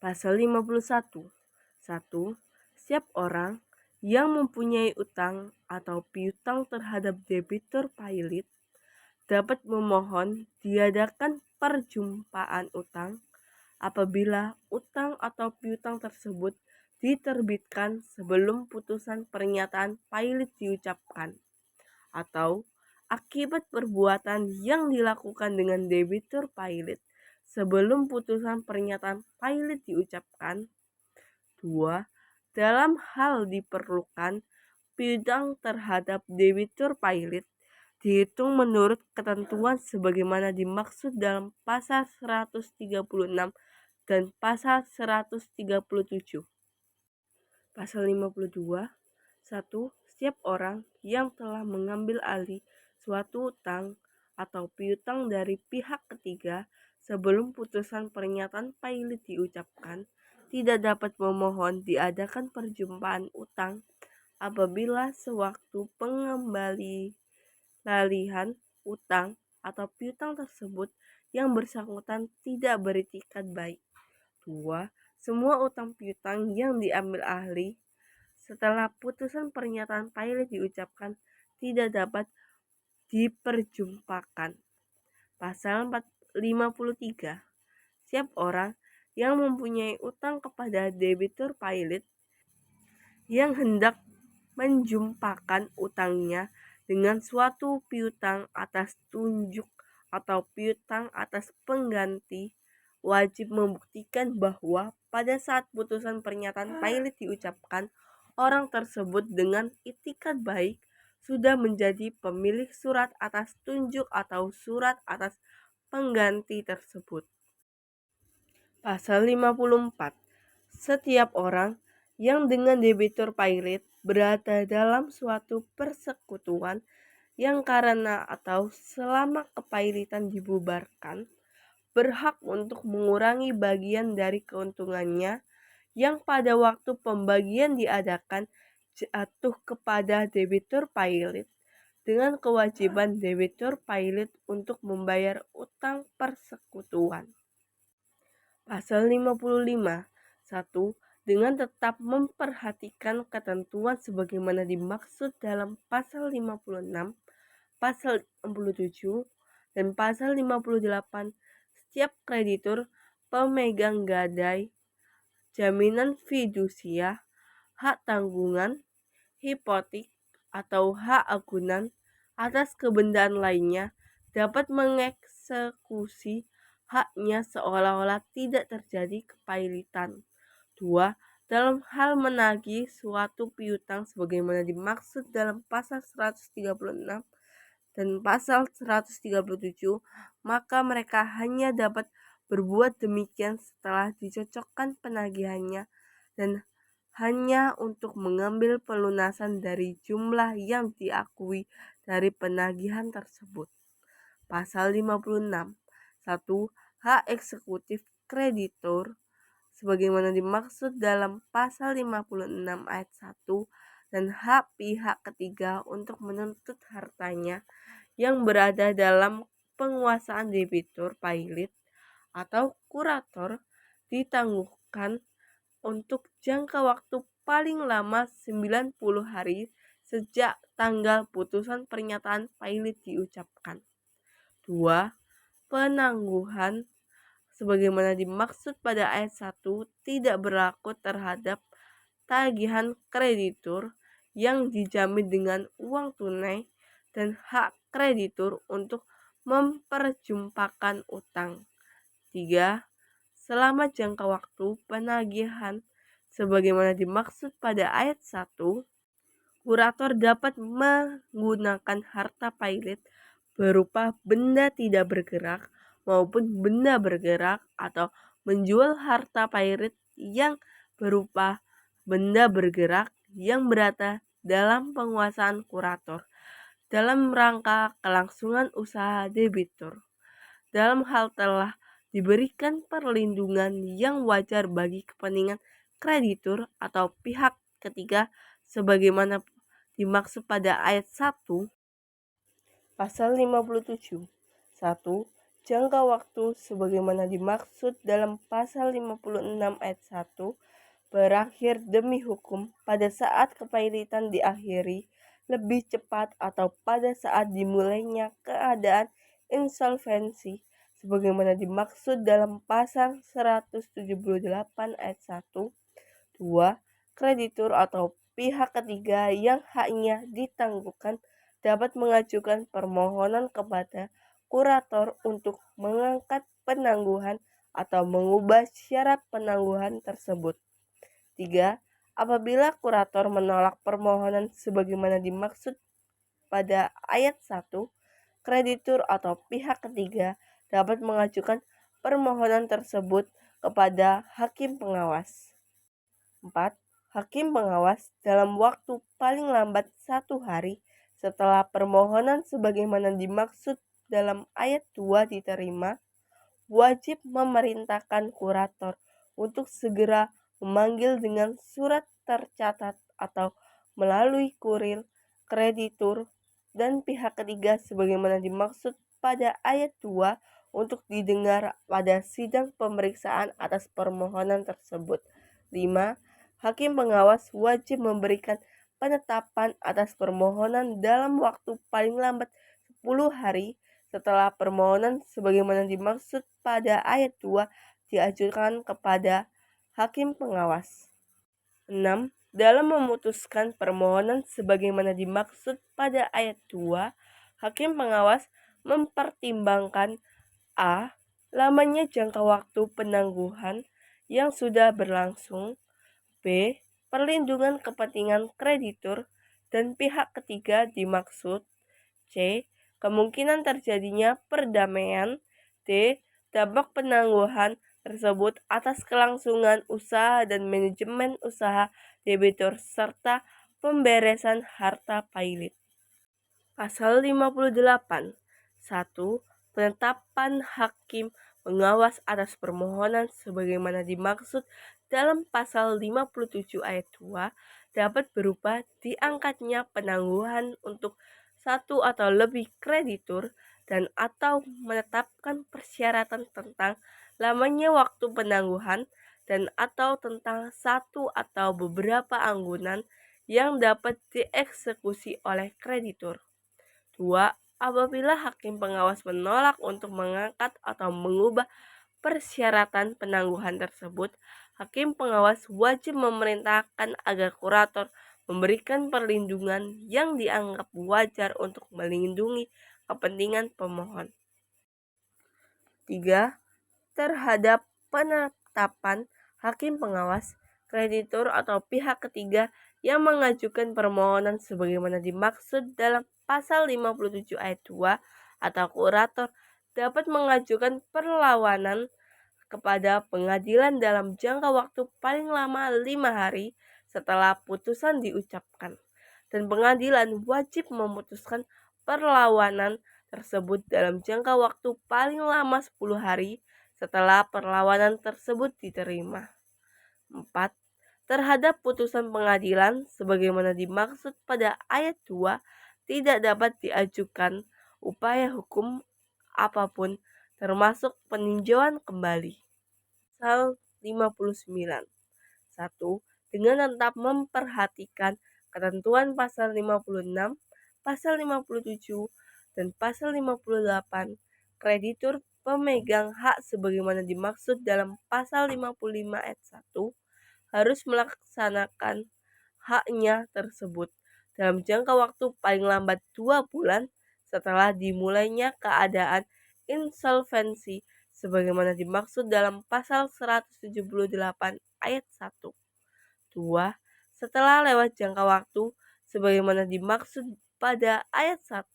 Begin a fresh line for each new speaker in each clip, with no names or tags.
Pasal 51. 1. Setiap orang yang mempunyai utang atau piutang terhadap debitur pailit dapat memohon diadakan perjumpaan utang apabila utang atau piutang tersebut diterbitkan sebelum putusan pernyataan pailit diucapkan, atau akibat perbuatan yang dilakukan dengan debitur pailit sebelum putusan pernyataan pailit diucapkan. 2. Dalam hal diperlukan, piutang terhadap debitur pailit dihitung menurut ketentuan sebagaimana dimaksud dalam pasal 136 dan pasal 137. Pasal 52. 1. Setiap orang yang telah mengambil alih suatu utang atau piutang dari pihak ketiga sebelum putusan pernyataan pailit diucapkan tidak dapat memohon diadakan perjumpaan utang apabila sewaktu pengembalian utang atau piutang tersebut yang bersangkutan tidak beritikat baik. 2. Semua utang piutang yang diambil alih setelah putusan pernyataan pailit diucapkan tidak dapat diperjumpakan. Pasal 53. Setiap orang yang mempunyai utang kepada debitur pailit yang hendak menjumpakan utangnya dengan suatu piutang atas tunjuk atau piutang atas pengganti wajib membuktikan bahwa pada saat putusan pernyataan pailit diucapkan, orang tersebut dengan itikat baik sudah menjadi pemilik surat atas tunjuk atau surat atas pengganti tersebut. Pasal 54. Setiap orang yang dengan debitur pailit berada dalam suatu persekutuan yang karena atau selama kepailitan dibubarkan, berhak untuk mengurangi bagian dari keuntungannya yang pada waktu pembagian diadakan jatuh kepada debitur pailit dengan kewajiban debitur pailit untuk membayar utang persekutuan. Pasal 55. 1. Dengan tetap memperhatikan ketentuan sebagaimana dimaksud dalam pasal 56, pasal 67, dan pasal 58, setiap kreditur, pemegang gadai, jaminan fidusia, hak tanggungan, hipotek, atau hak agunan atas kebendaan lainnya dapat mengeksekusi haknya seolah-olah tidak terjadi kepailitan. 2. Dalam hal menagih suatu piutang sebagaimana dimaksud dalam pasal 136 dan pasal 137, maka mereka hanya dapat berbuat demikian setelah dicocokkan penagihannya dan hanya untuk mengambil pelunasan dari jumlah yang diakui dari penagihan tersebut. Pasal 56. 1. Hak eksekutif kreditur sebagaimana dimaksud dalam pasal 56 ayat 1 dan hak pihak ketiga untuk menuntut hartanya yang berada dalam penguasaan debitur pailit atau kurator ditangguhkan untuk jangka waktu paling lama 90 hari sejak tanggal putusan pernyataan pailit diucapkan. 2. Penangguhan sebagaimana dimaksud pada ayat 1 tidak berlaku terhadap tagihan kreditur yang dijamin dengan uang tunai dan hak kreditur untuk memperjumpakan utang. 3. Selama jangka waktu penagihan sebagaimana dimaksud pada ayat 1, kurator dapat menggunakan harta pailit berupa benda tidak bergerak maupun benda bergerak atau menjual harta pailit yang berupa benda bergerak yang berada dalam penguasaan kurator dalam rangka kelangsungan usaha debitur. Dalam hal telah diberikan perlindungan yang wajar bagi kepentingan kreditur atau pihak ketiga sebagaimana dimaksud pada ayat 1 pasal 57. 1. jangka waktu sebagaimana dimaksud dalam pasal 56 ayat 1 berakhir demi hukum pada saat kepahilitan diakhiri lebih cepat atau pada saat dimulainya keadaan insolvensi sebagaimana dimaksud dalam pasal 178 ayat 1. 2. Kreditur atau pihak ketiga yang haknya ditangguhkan dapat mengajukan permohonan kepada kurator untuk mengangkat penangguhan atau mengubah syarat penangguhan tersebut. 3. Apabila kurator menolak permohonan sebagaimana dimaksud pada ayat 1, kreditur atau pihak ketiga dapat mengajukan permohonan tersebut kepada hakim pengawas. 4. Hakim pengawas dalam waktu paling lambat 1 hari setelah permohonan sebagaimana dimaksud dalam ayat 2 diterima, wajib memerintahkan kurator untuk segera memanggil dengan surat tercatat atau melalui kurir, kreditur, dan pihak ketiga sebagaimana dimaksud pada ayat 2 untuk didengar pada sidang pemeriksaan atas permohonan tersebut. 5. Hakim pengawas wajib memberikan penetapan atas permohonan dalam waktu paling lambat 10 hari setelah permohonan sebagaimana dimaksud pada ayat 2 diajukan kepada hakim pengawas. 6. Dalam memutuskan permohonan sebagaimana dimaksud pada ayat 2, hakim pengawas mempertimbangkan a. Lamanya jangka waktu penangguhan yang sudah berlangsung, b. Perlindungan kepentingan kreditur dan pihak ketiga dimaksud, c. Kemungkinan terjadinya perdamaian, d. Dampak penangguhan tersebut atas kelangsungan usaha dan manajemen usaha debitur serta pemberesan harta pailit. Pasal 58. 1. Penetapan hakim pengawas atas permohonan sebagaimana dimaksud dalam pasal 57 ayat 2 dapat berupa diangkatnya penangguhan untuk satu atau lebih kreditur dan atau menetapkan persyaratan tentang lamanya waktu penangguhan dan atau tentang satu atau beberapa anggunan yang dapat dieksekusi oleh kreditur. 2. Apabila hakim pengawas menolak untuk mengangkat atau mengubah persyaratan penangguhan tersebut, hakim pengawas wajib memerintahkan agar kurator memberikan perlindungan yang dianggap wajar untuk melindungi kepentingan pemohon. 3. Terhadap penetapan hakim pengawas, kreditur atau pihak ketiga yang mengajukan permohonan sebagaimana dimaksud dalam pasal 57 ayat 2 atau kurator dapat mengajukan perlawanan kepada pengadilan dalam jangka waktu paling lama 5 hari setelah putusan diucapkan, dan pengadilan wajib memutuskan perlawanan tersebut dalam jangka waktu paling lama 10 hari setelah perlawanan tersebut diterima. 4. Terhadap putusan pengadilan sebagaimana dimaksud pada ayat 2 tidak dapat diajukan upaya hukum apapun termasuk peninjauan kembali. Pasal 59. 1. Dengan tetap memperhatikan ketentuan pasal 56, pasal 57, dan pasal 58, kreditur pemegang hak sebagaimana dimaksud dalam pasal 55 ayat 1 harus melaksanakan haknya tersebut dalam jangka waktu paling lambat 2 bulan setelah dimulainya keadaan insolvensi sebagaimana dimaksud dalam pasal 178 ayat 1. 2. Setelah lewat jangka waktu sebagaimana dimaksud pada ayat 1,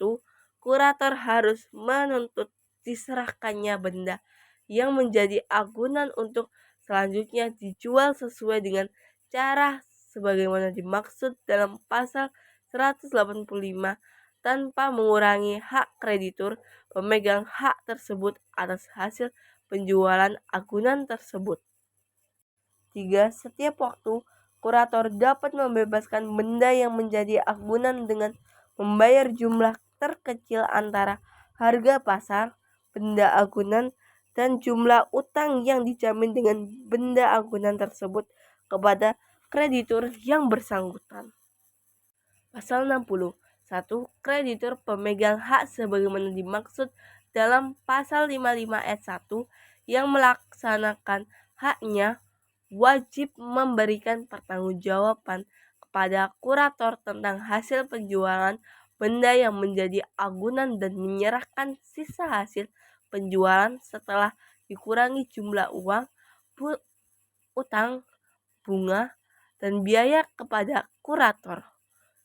kurator harus menuntut diserahkannya benda yang menjadi agunan untuk selanjutnya dijual sesuai dengan cara sebagaimana dimaksud dalam pasal 185 tanpa mengurangi hak kreditur pemegang hak tersebut atas hasil penjualan agunan tersebut. 3. Setiap waktu, kurator dapat membebaskan benda yang menjadi agunan dengan membayar jumlah terkecil antara harga pasar benda agunan, dan jumlah utang yang dijamin dengan benda agunan tersebut kepada kreditur yang bersangkutan. Pasal 60. 1. Kreditur pemegang hak sebagaimana dimaksud dalam pasal 55 ayat 1 yang melaksanakan haknya wajib memberikan pertanggungjawaban kepada kurator tentang hasil penjualan benda yang menjadi agunan dan menyerahkan sisa hasil penjualan setelah dikurangi jumlah uang, utang, bunga, dan biaya kepada kurator.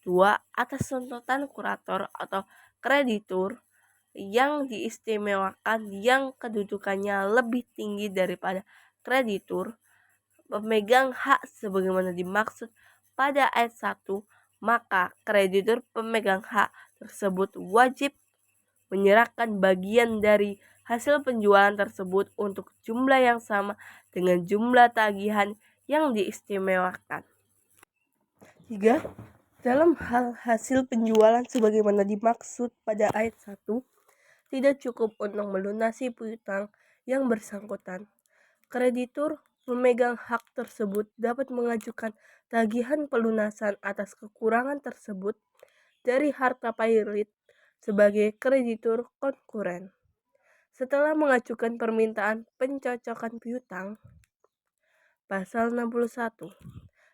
2. Atas tuntutan kurator atau kreditur yang diistimewakan yang kedudukannya lebih tinggi daripada kreditur pemegang hak sebagaimana dimaksud pada ayat 1, maka kreditur pemegang hak tersebut wajib menyerahkan bagian dari hasil penjualan tersebut untuk jumlah yang sama dengan jumlah tagihan yang diistimewakan. 3. Dalam hal hasil penjualan sebagaimana dimaksud pada ayat 1, tidak cukup untuk melunasi piutang yang bersangkutan. Kreditur pemegang hak tersebut dapat mengajukan tagihan pelunasan atas kekurangan tersebut dari harta pailit sebagai kreditur konkuren. Setelah mengajukan permintaan pencocokan piutang, pasal 61.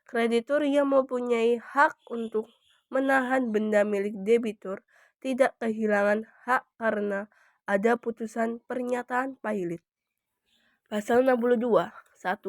Kreditur yang mempunyai hak untuk menahan benda milik debitur tidak kehilangan hak karena ada putusan pernyataan pailit. Pasal 62. 1.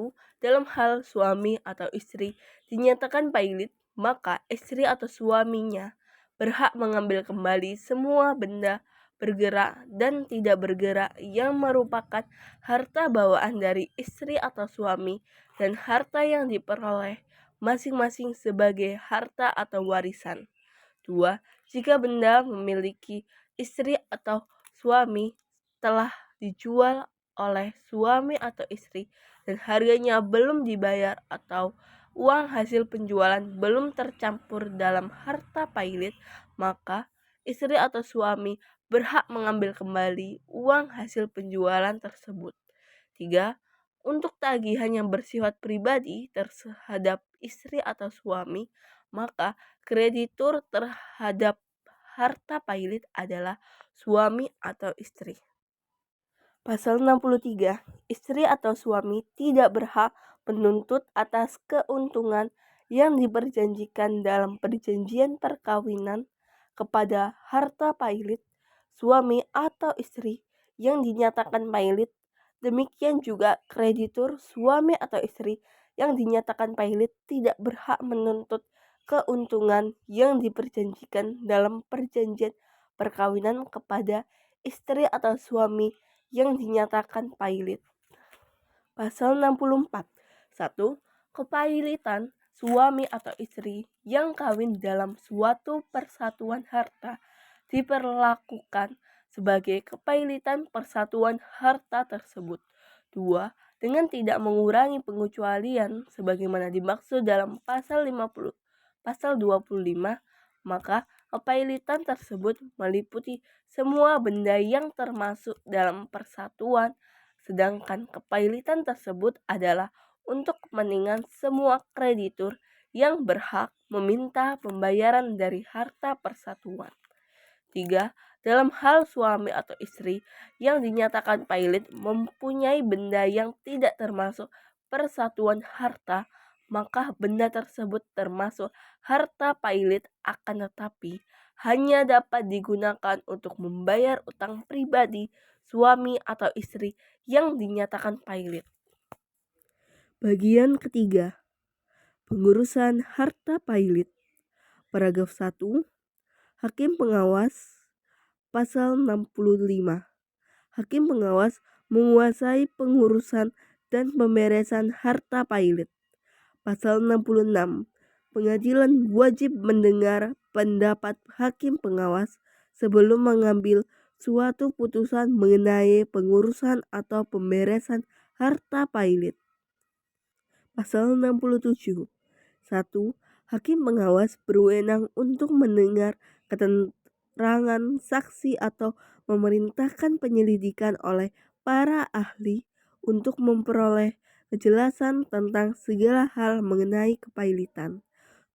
Dalam hal suami atau istri dinyatakan pailit, maka istri atau suaminya berhak mengambil kembali semua benda bergerak dan tidak bergerak yang merupakan harta bawaan dari istri atau suami dan harta yang diperoleh masing-masing sebagai harta atau warisan. 2. Jika benda memiliki istri atau suami telah dijual oleh suami atau istri dan harganya belum dibayar atau uang hasil penjualan belum tercampur dalam harta pailit, maka istri atau suami berhak mengambil kembali uang hasil penjualan tersebut. 3. Untuk tagihan yang bersifat pribadi terhadap istri atau suami, maka kreditur terhadap harta pailit adalah suami atau istri. Pasal 63. Istri atau suami tidak berhak menuntut atas keuntungan yang diperjanjikan dalam perjanjian perkawinan kepada harta pailit suami atau istri yang dinyatakan pailit. Demikian juga kreditur suami atau istri yang dinyatakan pailit tidak berhak menuntut keuntungan yang diperjanjikan dalam perjanjian perkawinan kepada istri atau suami yang dinyatakan pailit. Pasal 64. 1. Kepailitan suami atau istri yang kawin dalam suatu persatuan harta diperlakukan sebagai kepailitan persatuan harta tersebut. 2. Dengan tidak mengurangi pengecualian sebagaimana dimaksud dalam pasal 25, maka kepailitan tersebut meliputi semua benda yang termasuk dalam persatuan, sedangkan kepailitan tersebut adalah untuk kepentingan semua kreditur yang berhak meminta pembayaran dari harta persatuan. 3. Dalam hal suami atau istri yang dinyatakan pailit mempunyai benda yang tidak termasuk persatuan harta, maka benda tersebut termasuk harta pailit akan tetapi hanya dapat digunakan untuk membayar utang pribadi suami atau istri yang dinyatakan pailit. Bagian ketiga. Pengurusan harta pailit. Paragraf 1. Hakim pengawas. Pasal 65. Hakim pengawas menguasai pengurusan dan pemberesan harta pailit. Pasal 66. Pengadilan wajib mendengar pendapat hakim pengawas sebelum mengambil suatu putusan mengenai pengurusan atau pemberesan harta pailit. Pasal 67. 1. Hakim pengawas berwenang untuk mendengar keterangan saksi atau memerintahkan penyelidikan oleh para ahli untuk memperoleh kejelasan tentang segala hal mengenai kepailitan.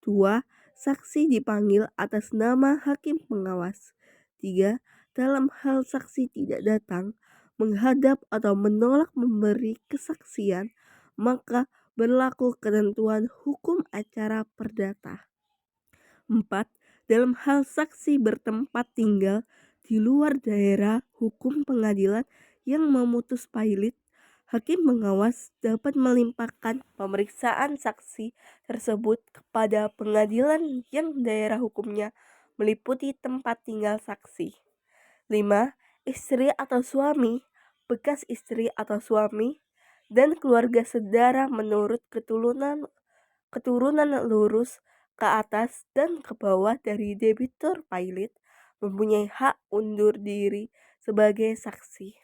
2. Saksi dipanggil atas nama hakim pengawas. 3. Dalam hal saksi tidak datang, menghadap atau menolak memberi kesaksian, maka berlaku ketentuan hukum acara perdata. 4. Dalam hal saksi bertempat tinggal di luar daerah hukum pengadilan yang memutus pailit, hakim pengawas dapat melimpahkan pemeriksaan saksi tersebut kepada pengadilan yang daerah hukumnya meliputi tempat tinggal saksi. 5. Istri atau suami, bekas istri atau suami, dan keluarga sedara menurut keturunan lurus ke atas dan ke bawah dari debitur pailit mempunyai hak undur diri sebagai saksi.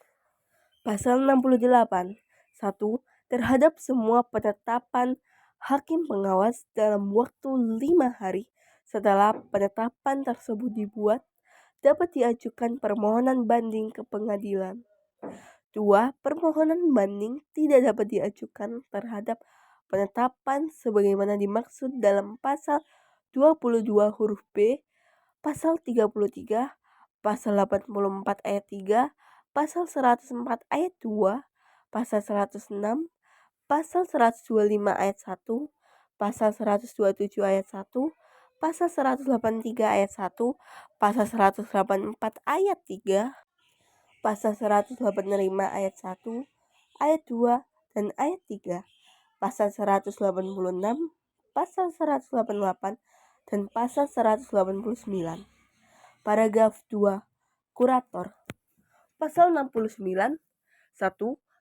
Pasal 68. 1. Terhadap semua penetapan hakim pengawas dalam waktu 5 hari setelah penetapan tersebut dibuat, dapat diajukan permohonan banding ke pengadilan. 2. Permohonan banding tidak dapat diajukan terhadap penetapan sebagaimana dimaksud dalam pasal 22 huruf B, pasal 33, pasal 84 ayat 3, pasal 104 ayat 2, pasal 106, pasal 125 ayat 1, pasal 127 ayat 1, pasal 183 ayat 1, pasal 184 ayat 3, pasal 185 ayat 1, ayat 2, dan ayat 3, pasal 186, pasal 188, dan pasal 189. Paragraf 2. Kurator. Pasal 69. 1.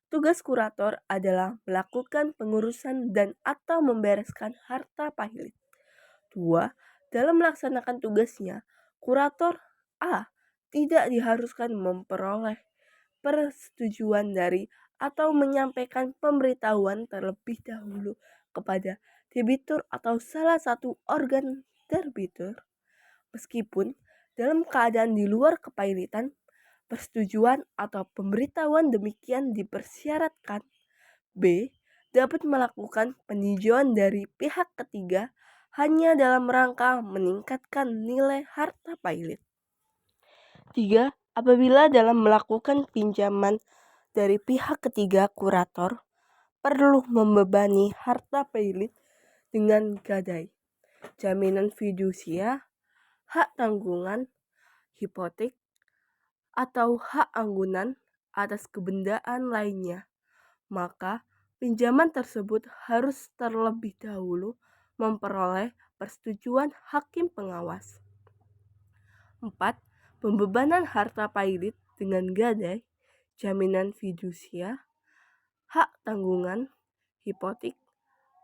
Tugas kurator adalah melakukan pengurusan dan atau membereskan harta pailit. 2. Dalam melaksanakan tugasnya, kurator A. tidak diharuskan memperoleh persetujuan dari atau menyampaikan pemberitahuan terlebih dahulu kepada debitur atau salah satu organ debitur, meskipun dalam keadaan di luar kepailitan. Persetujuan atau pemberitahuan demikian dipersyaratkan. B. Dapat melakukan peninjauan dari pihak ketiga hanya dalam rangka meningkatkan nilai harta pailit. 3. Apabila dalam melakukan pinjaman dari pihak ketiga, kurator perlu membebani harta pailit dengan gadai, jaminan fidusia, hak tanggungan, hipotek, atau hak anggunan atas kebendaan lainnya, maka pinjaman tersebut harus terlebih dahulu memperoleh persetujuan hakim pengawas. 4. Pembebanan harta pailit dengan gadai, jaminan fidusia, hak tanggungan, hipotek,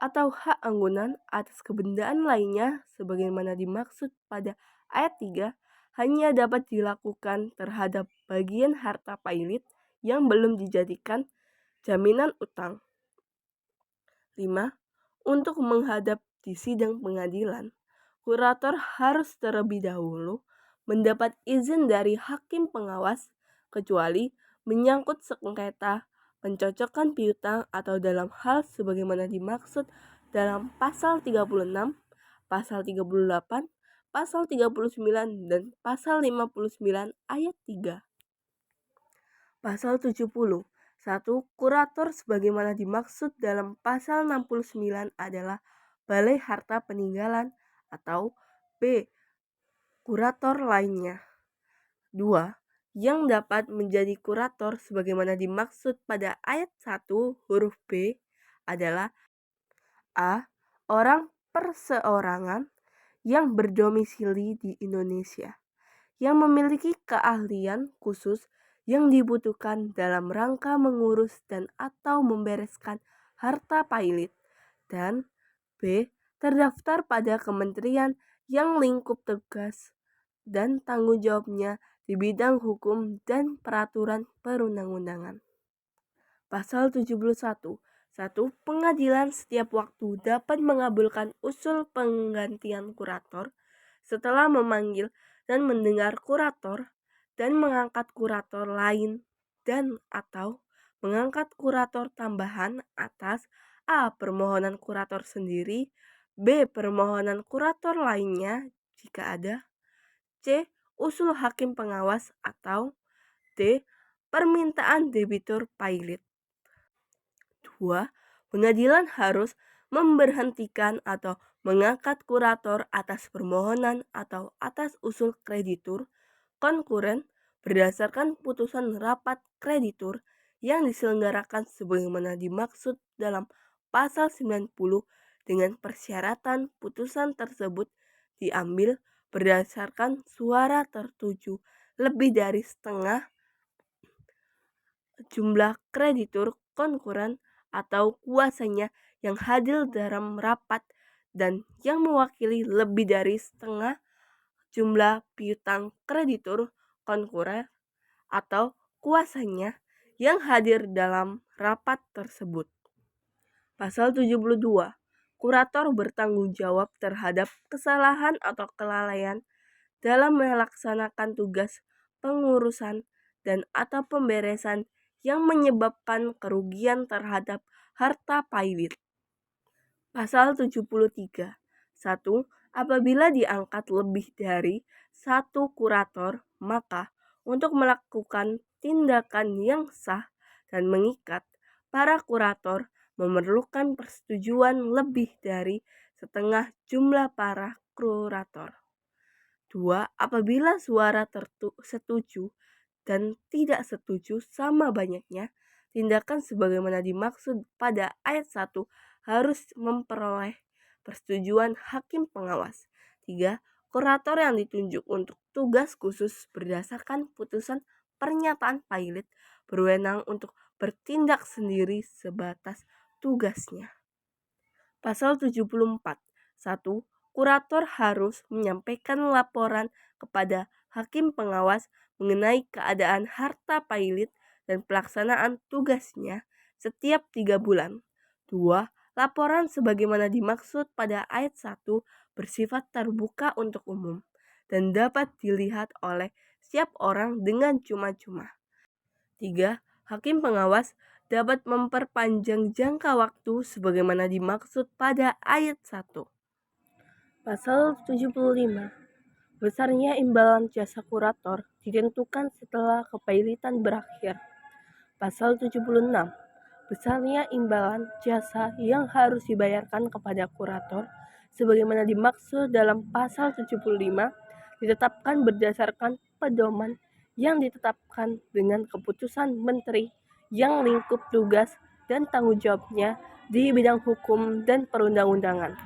atau hak anggunan atas kebendaan lainnya sebagaimana dimaksud pada ayat 3 hanya dapat dilakukan terhadap bagian harta pailit yang belum dijadikan jaminan utang. 5. Untuk menghadap di sidang pengadilan, kurator harus terlebih dahulu mendapat izin dari hakim pengawas kecuali menyangkut sengketa pencocokan piutang atau dalam hal sebagaimana dimaksud dalam pasal 36, pasal 38, pasal 39, dan pasal 59 ayat 3. Pasal 70. 1. Kurator sebagaimana dimaksud dalam pasal 69 adalah Balai Harta Peninggalan atau B. Kurator lainnya. 2. Yang dapat menjadi kurator sebagaimana dimaksud pada ayat 1 huruf B adalah A. Orang perseorangan yang berdomisili di Indonesia, yang memiliki keahlian khusus yang dibutuhkan dalam rangka mengurus dan atau membereskan harta pailit, dan B. Terdaftar pada kementerian yang lingkup tugas dan tanggung jawabnya di bidang hukum dan peraturan perundang-undangan. Pasal 71. 1. Pengadilan setiap waktu dapat mengabulkan usul penggantian kurator setelah memanggil dan mendengar kurator dan mengangkat kurator lain dan atau mengangkat kurator tambahan atas A. Permohonan kurator sendiri, B. Permohonan kurator lainnya jika ada, C. Usul hakim pengawas atau D. Permintaan debitur pilot. 2. Pengadilan harus memberhentikan atau mengangkat kurator atas permohonan atau atas usul kreditur konkuren berdasarkan putusan rapat kreditur yang diselenggarakan sebagaimana dimaksud dalam pasal 90 dengan persyaratan putusan tersebut diambil berdasarkan suara tertuju lebih dari setengah jumlah kreditur konkuren atau kuasanya yang hadir dalam rapat dan yang mewakili lebih dari setengah jumlah piutang kreditur konkuren atau kuasanya yang hadir dalam rapat tersebut. Pasal 72. Kurator bertanggung jawab terhadap kesalahan atau kelalaian dalam melaksanakan tugas pengurusan dan atau pemberesan yang menyebabkan kerugian terhadap harta pilot. Pasal 73. 1. Apabila diangkat lebih dari satu kurator, maka untuk melakukan tindakan yang sah dan mengikat, para kurator memerlukan persetujuan lebih dari setengah jumlah para kurator. 2. Apabila suara setuju dan tidak setuju sama banyaknya, tindakan sebagaimana dimaksud pada ayat 1 harus memperoleh persetujuan hakim pengawas. 3. Kurator yang ditunjuk untuk tugas khusus berdasarkan putusan pernyataan pilot berwenang untuk bertindak sendiri sebatas tugasnya. Pasal 74. 1. Kurator harus menyampaikan laporan kepada hakim pengawas mengenai keadaan harta pilot dan pelaksanaan tugasnya setiap 3 bulan. 2. Laporan sebagaimana dimaksud pada ayat 1 bersifat terbuka untuk umum dan dapat dilihat oleh setiap orang dengan cuma-cuma. 3. Hakim pengawas dapat memperpanjang jangka waktu sebagaimana dimaksud pada ayat 1. Pasal 75. Besarnya imbalan jasa kurator ditentukan setelah kepailitan berakhir. Pasal 76. Besarnya imbalan jasa yang harus dibayarkan kepada kurator sebagaimana dimaksud dalam pasal 75 ditetapkan berdasarkan pedoman yang ditetapkan dengan keputusan menteri yang lingkup tugas dan tanggung jawabnya di bidang hukum dan perundang-undangan.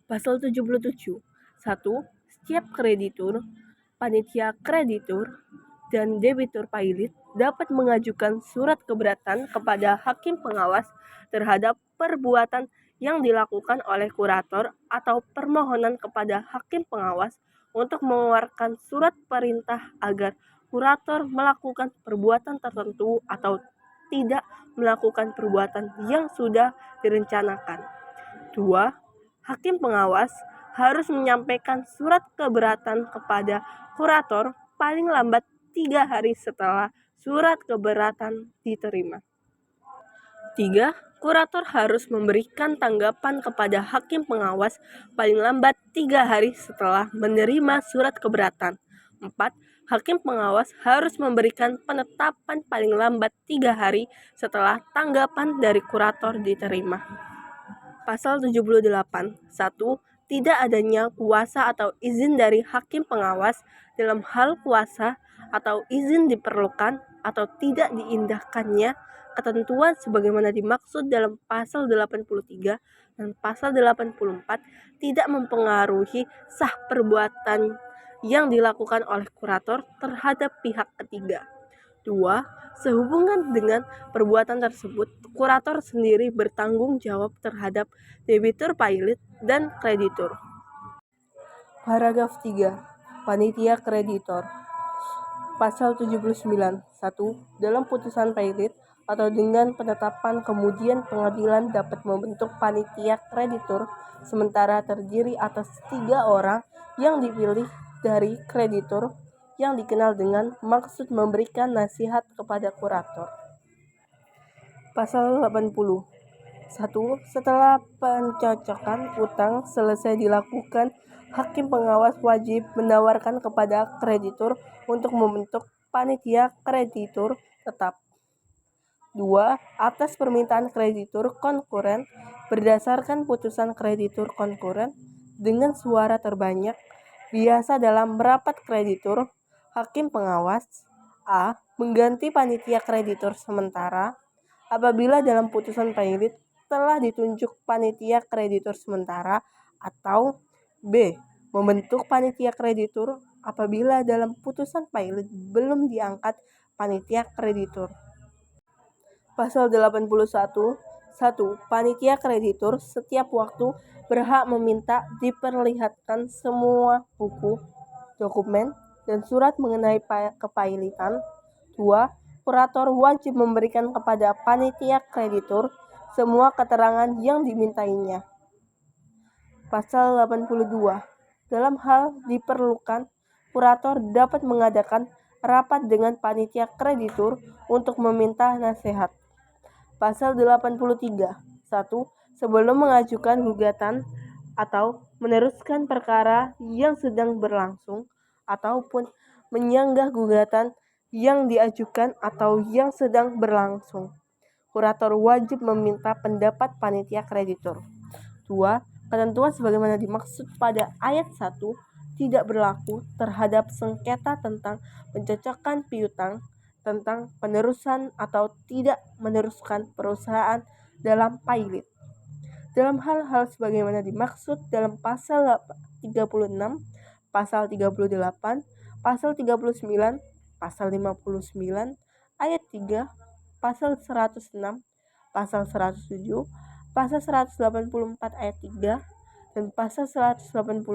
Pasal 77. 1. Setiap kreditur, panitia kreditur, dan debitur pilot dapat mengajukan surat keberatan kepada hakim pengawas terhadap perbuatan yang dilakukan oleh kurator atau permohonan kepada hakim pengawas untuk mengeluarkan surat perintah agar kurator melakukan perbuatan tertentu atau tidak melakukan perbuatan yang sudah direncanakan. 2. Hakim pengawas harus menyampaikan surat keberatan kepada kurator paling lambat 3 hari setelah surat keberatan diterima. 3. Kurator harus memberikan tanggapan kepada hakim pengawas paling lambat 3 hari setelah menerima surat keberatan. 4. Hakim pengawas harus memberikan penetapan paling lambat 3 hari setelah tanggapan dari kurator diterima. Pasal 78. 1. Tidak adanya kuasa atau izin dari hakim pengawas dalam hal kuasa atau izin diperlukan atau tidak diindahkannya ketentuan sebagaimana dimaksud dalam pasal 83 dan pasal 84 tidak mempengaruhi sah perbuatan yang dilakukan oleh kurator terhadap pihak ketiga. 2. Sehubungan dengan perbuatan tersebut, kurator sendiri bertanggung jawab terhadap debitur pilot dan kreditur. Paragraf 3. Panitia kreditor. Pasal 79. 1. Dalam putusan pilot atau dengan penetapan kemudian pengadilan dapat membentuk panitia kreditur sementara terdiri atas 3 orang yang dipilih dari kreditur yang dikenal dengan maksud memberikan nasihat kepada kurator. Pasal 80. 1. Setelah pencocokan utang selesai dilakukan, hakim pengawas wajib menawarkan kepada kreditur untuk membentuk panitia kreditur tetap. 2. Atas permintaan kreditur konkuren, berdasarkan putusan kreditur konkuren dengan suara terbanyak, biasa dalam rapat kreditur, hakim pengawas A. Mengganti panitia kreditur sementara apabila dalam putusan pailit telah ditunjuk panitia kreditur sementara, atau B. Membentuk panitia kreditur apabila dalam putusan pailit belum diangkat panitia kreditur. Pasal 81. 1. Panitia kreditur setiap waktu berhak meminta diperlihatkan semua buku, dokumen, dan surat mengenai kepailitan. 2. Kurator wajib memberikan kepada panitia kreditur semua keterangan yang dimintainya. Pasal 82. Dalam hal diperlukan, kurator dapat mengadakan rapat dengan panitia kreditur untuk meminta nasihat. Pasal 83. 1. Sebelum mengajukan gugatan atau meneruskan perkara yang sedang berlangsung ataupun menyanggah gugatan yang diajukan atau yang sedang berlangsung, kurator wajib meminta pendapat panitia kreditur. 2. Ketentuan sebagaimana dimaksud pada ayat 1 tidak berlaku terhadap sengketa tentang pencocokan piutang, tentang penerusan atau tidak meneruskan perusahaan dalam pailit. Dalam hal-hal sebagaimana dimaksud dalam pasal 36, pasal 38, pasal 39, pasal 59, ayat 3, pasal 106, pasal 107, pasal 184 ayat 3, dan pasal 186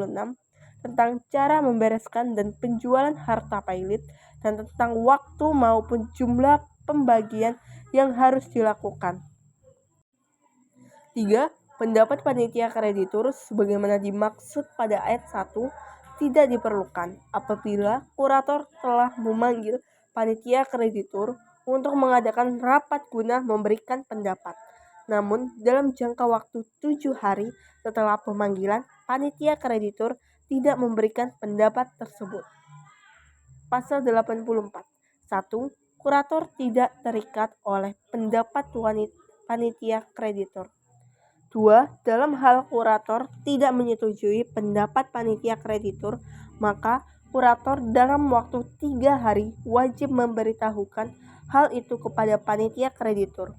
tentang cara membereskan dan penjualan harta pailit dan tentang waktu maupun jumlah pembagian yang harus dilakukan. 3. Pendapat panitia kreditur sebagaimana dimaksud pada ayat 1 tidak diperlukan apabila kurator telah memanggil panitia kreditur untuk mengadakan rapat guna memberikan pendapat. Namun, dalam jangka waktu 7 hari setelah pemanggilan, panitia kreditur tidak memberikan pendapat tersebut. Pasal 84. 1. Kurator tidak terikat oleh pendapat panitia kreditur. 2. Dalam hal kurator tidak menyetujui pendapat panitia kreditur, maka kurator dalam waktu 3 hari wajib memberitahukan hal itu kepada panitia kreditur.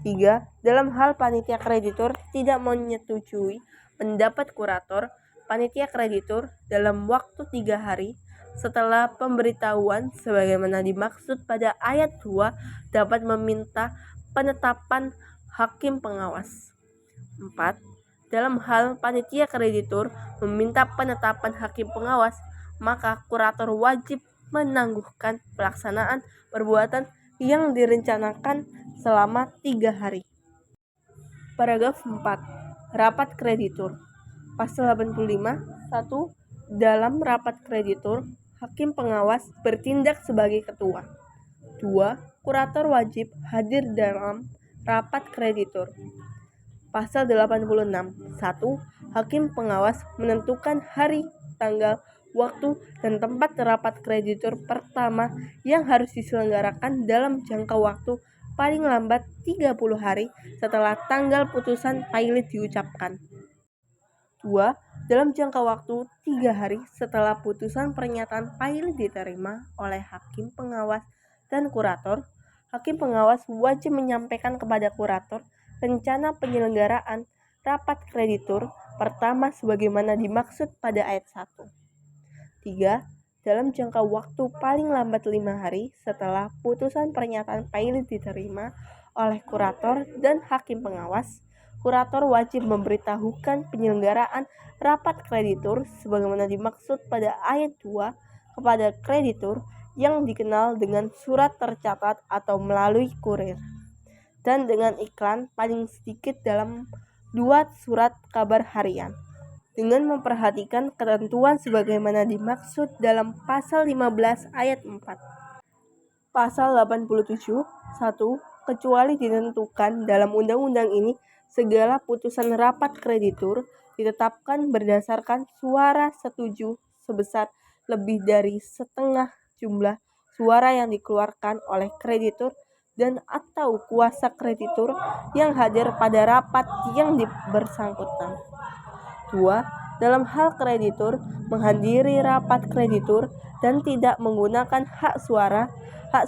3. Dalam hal panitia kreditur tidak menyetujui pendapat kurator, panitia kreditur dalam waktu 3 hari setelah pemberitahuan sebagaimana dimaksud pada ayat 2 dapat meminta penetapan hakim pengawas. 4. Dalam hal panitia kreditur meminta penetapan hakim pengawas, maka kurator wajib menangguhkan pelaksanaan perbuatan yang direncanakan selama 3 hari. Paragraf 4. Rapat kreditur. Pasal 85. 1. Dalam rapat kreditur, hakim pengawas bertindak sebagai ketua. 2. Kurator wajib hadir dalam rapat kreditur. Pasal 86. 1. Hakim pengawas menentukan hari, tanggal, waktu, dan tempat rapat kreditur pertama yang harus diselenggarakan dalam jangka waktu paling lambat 30 hari setelah tanggal putusan pailit diucapkan. 2. Dalam jangka waktu 3 hari setelah putusan pernyataan pailit diterima oleh hakim pengawas dan kurator, hakim pengawas wajib menyampaikan kepada kurator rencana penyelenggaraan rapat kreditur pertama sebagaimana dimaksud pada ayat 1. 3. Dalam jangka waktu paling lambat 5 hari setelah putusan pernyataan pailit diterima oleh kurator dan hakim pengawas, kurator wajib memberitahukan penyelenggaraan rapat kreditur sebagaimana dimaksud pada ayat 2 kepada kreditur yang dikenal dengan surat tercatat atau melalui kurir, dan dengan iklan paling sedikit dalam 2 surat kabar harian. dengan memperhatikan ketentuan sebagaimana dimaksud dalam pasal 15 ayat 4. Pasal 87, 1. Kecuali ditentukan dalam undang-undang ini, segala putusan rapat kreditur ditetapkan berdasarkan suara setuju sebesar lebih dari setengah jumlah suara yang dikeluarkan oleh kreditur dan atau kuasa kreditur yang hadir pada rapat yang bersangkutan. 2. Dalam hal kreditur menghadiri rapat kreditur dan tidak menggunakan hak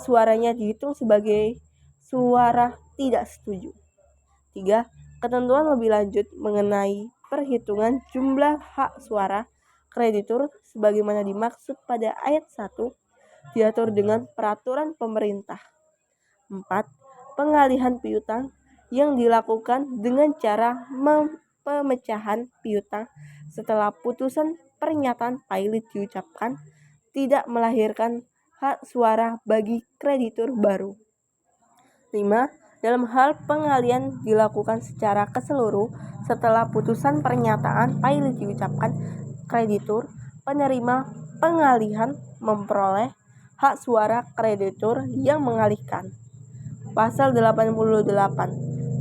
suaranya dihitung sebagai suara tidak setuju. 3. Ketentuan lebih lanjut mengenai perhitungan jumlah hak suara kreditur sebagaimana dimaksud pada ayat 1 diatur dengan peraturan pemerintah. 4. Pengalihan piutang yang dilakukan dengan cara pemecahan piutang setelah putusan pernyataan pilot diucapkan tidak melahirkan hak suara bagi kreditur baru. 5. Dalam hal pengalihan dilakukan secara keseluruh setelah putusan pernyataan pilot diucapkan, kreditur penerima pengalihan memperoleh hak suara kreditur yang mengalihkan. Pasal 88.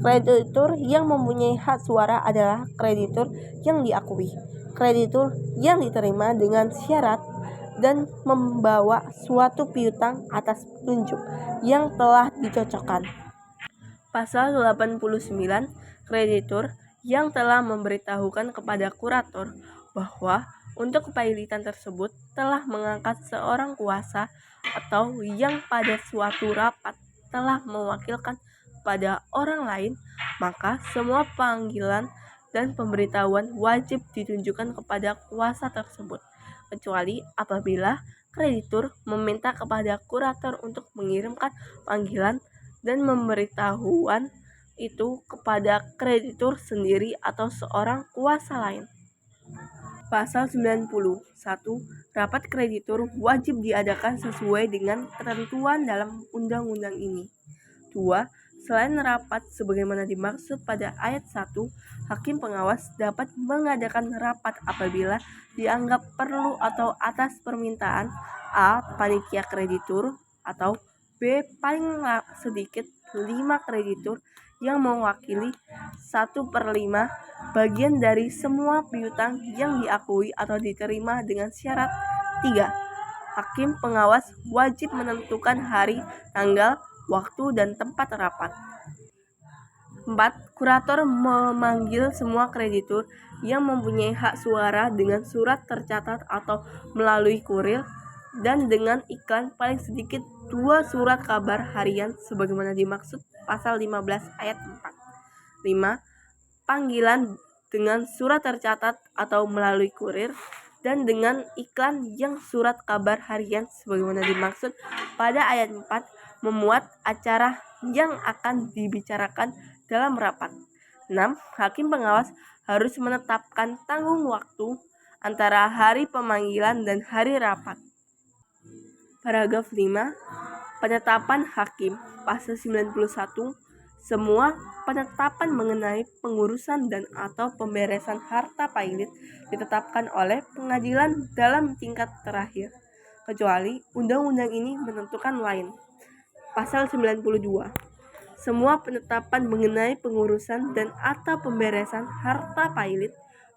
Kreditur yang mempunyai hak suara adalah kreditur yang diakui, kreditur yang diterima dengan syarat dan membawa suatu piutang atas petunjuk yang telah dicocokkan. Pasal 89. Kreditur yang telah memberitahukan kepada kurator bahwa untuk kepailitan tersebut telah mengangkat seorang kuasa atau yang pada suatu rapat telah mewakilkan pada orang lain, maka semua panggilan dan pemberitahuan wajib ditunjukkan kepada kuasa tersebut, kecuali apabila kreditur meminta kepada kurator untuk mengirimkan panggilan dan pemberitahuan itu kepada kreditur sendiri atau seorang kuasa lain. Pasal 90. 1. Rapat kreditur wajib diadakan sesuai dengan ketentuan dalam undang-undang ini. 2. Selain rapat sebagaimana dimaksud pada ayat 1, hakim pengawas dapat mengadakan rapat apabila dianggap perlu atau atas permintaan A. Panitia kreditur atau B. Paling sedikit 5 kreditur yang mewakili 1/5 bagian dari semua piutang yang diakui atau diterima dengan syarat. 3. Hakim pengawas wajib menentukan hari, tanggal, waktu, dan tempat rapat. 4. Kurator memanggil semua kreditur yang mempunyai hak suara dengan surat tercatat atau melalui kurir dan dengan iklan paling sedikit 2 surat kabar harian sebagaimana dimaksud pasal 15 ayat 4. 5. Panggilan dengan surat tercatat atau melalui kurir dan dengan iklan yang surat kabar harian sebagaimana dimaksud pada ayat 4 memuat acara yang akan dibicarakan dalam rapat. 6. Hakim pengawas harus menetapkan tanggung waktu antara hari pemanggilan dan hari rapat. Paragraf 5. Penetapan hakim. Pasal 91. Semua penetapan mengenai pengurusan dan atau pemberesan harta pilot ditetapkan oleh pengadilan dalam tingkat terakhir, kecuali undang-undang ini menentukan lain. Pasal 92. Semua penetapan mengenai pengurusan dan atau pemberesan harta pilot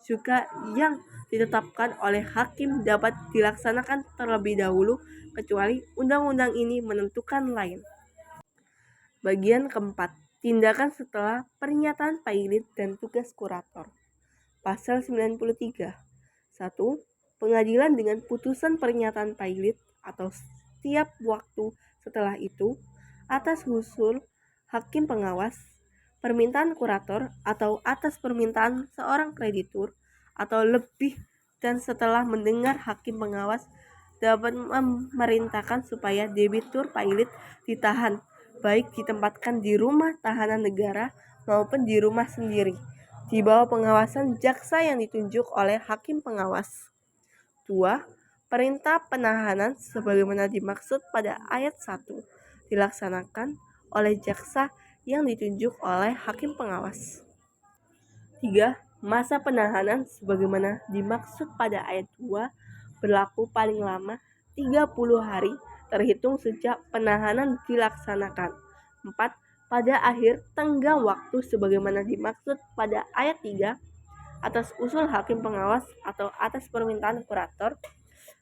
juga yang ditetapkan oleh hakim dapat dilaksanakan terlebih dahulu, kecuali undang-undang ini menentukan lain. Bagian keempat. Tindakan setelah pernyataan pilot dan tugas kurator. Pasal 93. 1. Pengadilan dengan putusan pernyataan pilot atau setiap waktu setelah itu atas usul hakim pengawas, permintaan kurator atau atas permintaan seorang kreditur atau lebih dan setelah mendengar hakim pengawas dapat memerintahkan supaya debitur pilot ditahan, baik ditempatkan di rumah tahanan negara maupun di rumah sendiri, di bawah pengawasan jaksa yang ditunjuk oleh hakim pengawas. 2. Perintah penahanan sebagaimana dimaksud pada ayat 1 dilaksanakan oleh jaksa yang ditunjuk oleh hakim pengawas. 3. Masa penahanan sebagaimana dimaksud pada ayat 2 berlaku paling lama 30 hari terhitung sejak penahanan dilaksanakan. 4. Pada akhir tenggang waktu sebagaimana dimaksud pada ayat 3 atas usul hakim pengawas atau atas permintaan kurator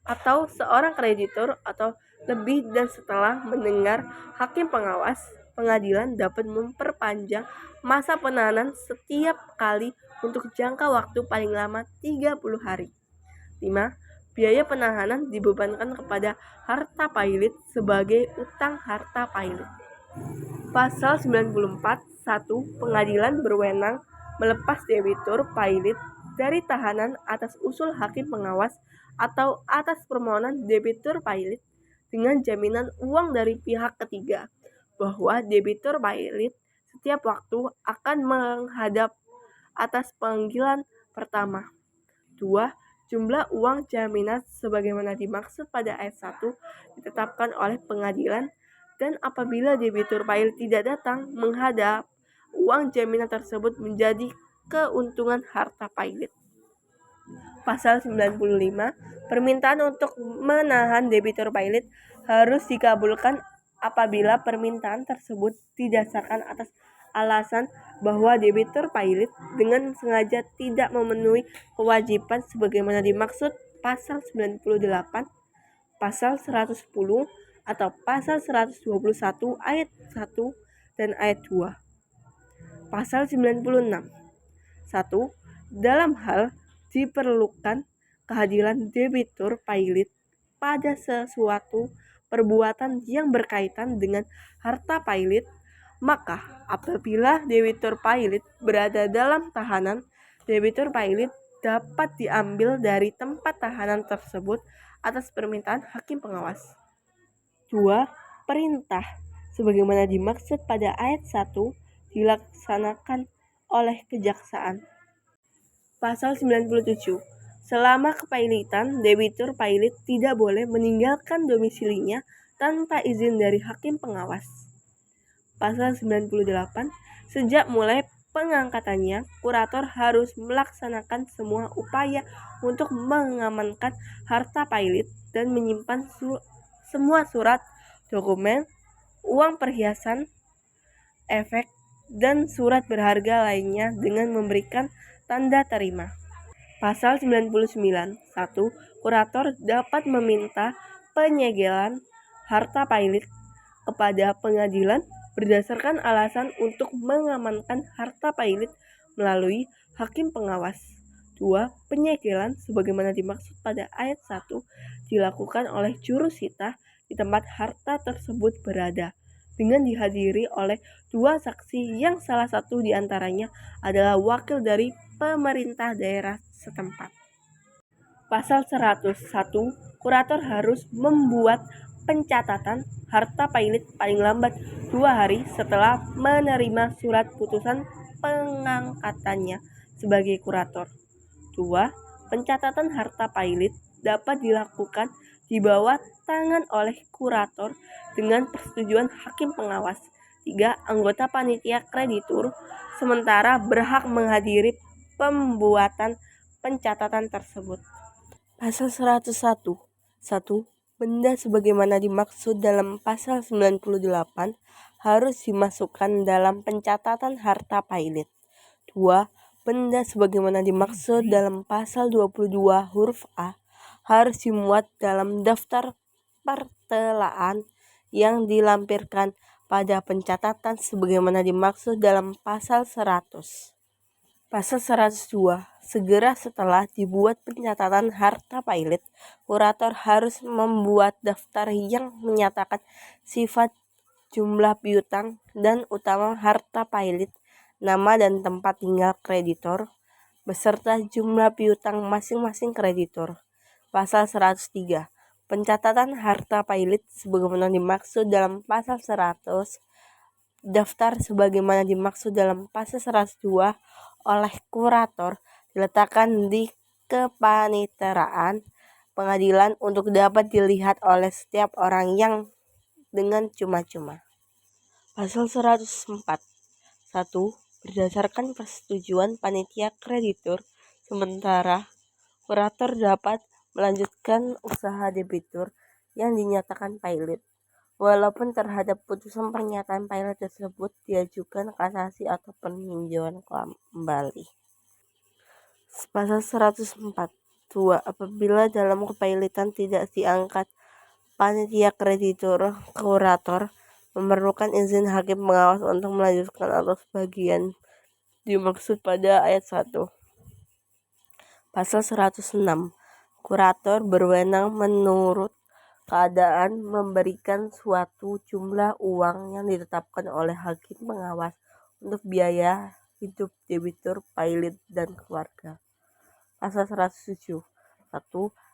atau seorang kreditur atau lebih dan setelah mendengar hakim pengawas, pengadilan dapat memperpanjang masa penahanan setiap kali untuk jangka waktu paling lama 30 hari. 5. Biaya penahanan dibebankan kepada harta pailit sebagai utang harta pailit. Pasal 94 1. Pengadilan berwenang melepas debitur pailit dari tahanan atas usul hakim pengawas atau atas permohonan debitur pailit dengan jaminan uang dari pihak ketiga bahwa debitur pailit setiap waktu akan menghadap atas panggilan pertama. 2. Jumlah uang jaminan sebagaimana dimaksud pada ayat 1 ditetapkan oleh pengadilan dan apabila debitur pailit tidak datang menghadap, uang jaminan tersebut menjadi keuntungan harta pailit. Pasal 95, permintaan untuk menahan debitur pailit harus dikabulkan apabila permintaan tersebut didasarkan atas alasan bahwa debitur pailit dengan sengaja tidak memenuhi kewajiban sebagaimana dimaksud pasal 98, pasal 110 atau pasal 121 ayat 1 dan ayat 2. Pasal 96. 1. Dalam hal diperlukan kehadiran debitur pailit pada sesuatu perbuatan yang berkaitan dengan harta pailit, maka apabila debitur pailit berada dalam tahanan, debitur pailit dapat diambil dari tempat tahanan tersebut atas permintaan hakim pengawas. 2. Perintah sebagaimana dimaksud pada ayat 1 dilaksanakan oleh kejaksaan. Pasal 97. Selama kepailitan, debitur pailit tidak boleh meninggalkan domisilinya tanpa izin dari hakim pengawas. Pasal 98. Sejak mulai pengangkatannya, kurator harus melaksanakan semua upaya untuk mengamankan harta pailit dan menyimpan semua surat, dokumen, uang perhiasan, efek, dan surat berharga lainnya dengan memberikan tanda terima. Pasal 99. 1. Kurator dapat meminta penyegelan harta pailit kepada pengadilan berdasarkan alasan untuk mengamankan harta pailit melalui hakim pengawas. 2. Penyegelan sebagaimana dimaksud pada ayat 1 dilakukan oleh juru sita di tempat harta tersebut berada dengan dihadiri oleh 2 saksi yang salah satu diantaranya adalah wakil dari pemerintah daerah setempat. Pasal 101. Kurator harus membuat pencatatan harta pailit paling lambat 2 hari setelah menerima surat putusan pengangkatannya sebagai kurator. 2. Pencatatan harta pailit dapat dilakukan di bawah tangan oleh kurator dengan persetujuan hakim pengawas. 3. Anggota panitia kreditur sementara berhak menghadiri pembuatan pencatatan tersebut. Pasal 101. 1. Benda sebagaimana dimaksud dalam pasal 98 harus dimasukkan dalam pencatatan harta pailit. 2. Benda sebagaimana dimaksud dalam pasal 22 huruf A harus dimuat dalam daftar pertelaan yang dilampirkan pada pencatatan sebagaimana dimaksud dalam pasal 100. Pasal 102. Segera setelah dibuat pencatatan harta pailit, kurator harus membuat daftar yang menyatakan sifat, jumlah piutang, dan utama harta pailit, nama dan tempat tinggal kreditor, beserta jumlah piutang masing-masing kreditor. Pasal 103. Pencatatan harta pailit sebagaimana dimaksud dalam pasal 100, daftar sebagaimana dimaksud dalam pasal 102 oleh kurator diletakkan di kepaniteraan pengadilan untuk dapat dilihat oleh setiap orang yang dengan cuma-cuma. Pasal 104. 1. berdasarkan persetujuan panitia kreditur, sementara kurator dapat melanjutkan usaha debitur yang dinyatakan pailit, walaupun terhadap putusan pernyataan pailit tersebut diajukan kasasi atau peninjauan kembali. Pasal 104. 2. Apabila dalam kepailitan tidak diangkat panitia kreditur, kurator memerlukan izin hakim pengawas untuk melanjutkan atau sebagian dimaksud pada ayat 1. Pasal 106. Kurator berwenang menurut keadaan memberikan suatu jumlah uang yang ditetapkan oleh hakim pengawas untuk biaya hidup debitur, pailit, dan keluarga. Pasal 107. 1.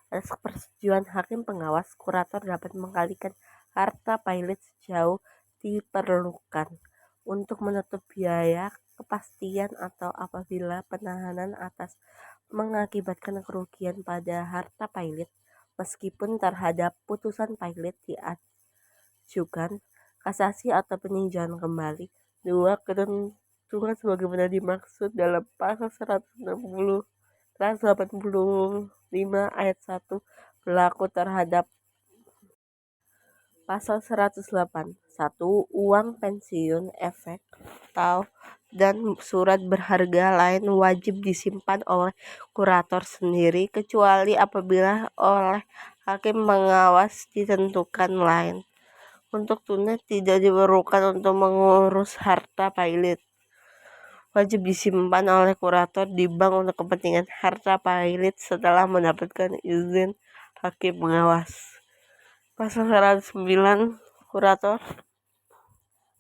Atas persetujuan hakim pengawas, kurator dapat mengalihkan harta pailit sejauh diperlukan untuk menutup biaya kepastian atau apabila penahanan atas mengakibatkan kerugian pada harta pailit, meskipun terhadap putusan pailit diajukan kasasi atau peninjauan kembali. 2. Ketentuan sebagaimana dimaksud dalam pasal 185 ayat 1 berlaku terhadap pasal 108. 1. Uang pensiun, efek, atau dan surat berharga lain wajib disimpan oleh kurator sendiri kecuali apabila oleh hakim pengawas ditentukan lain. Untuk tunai tidak diperlukan untuk mengurus harta pailit. Wajib disimpan oleh kurator di bank untuk kepentingan harta pailit setelah mendapatkan izin hakim pengawas. Pasal 109. Kurator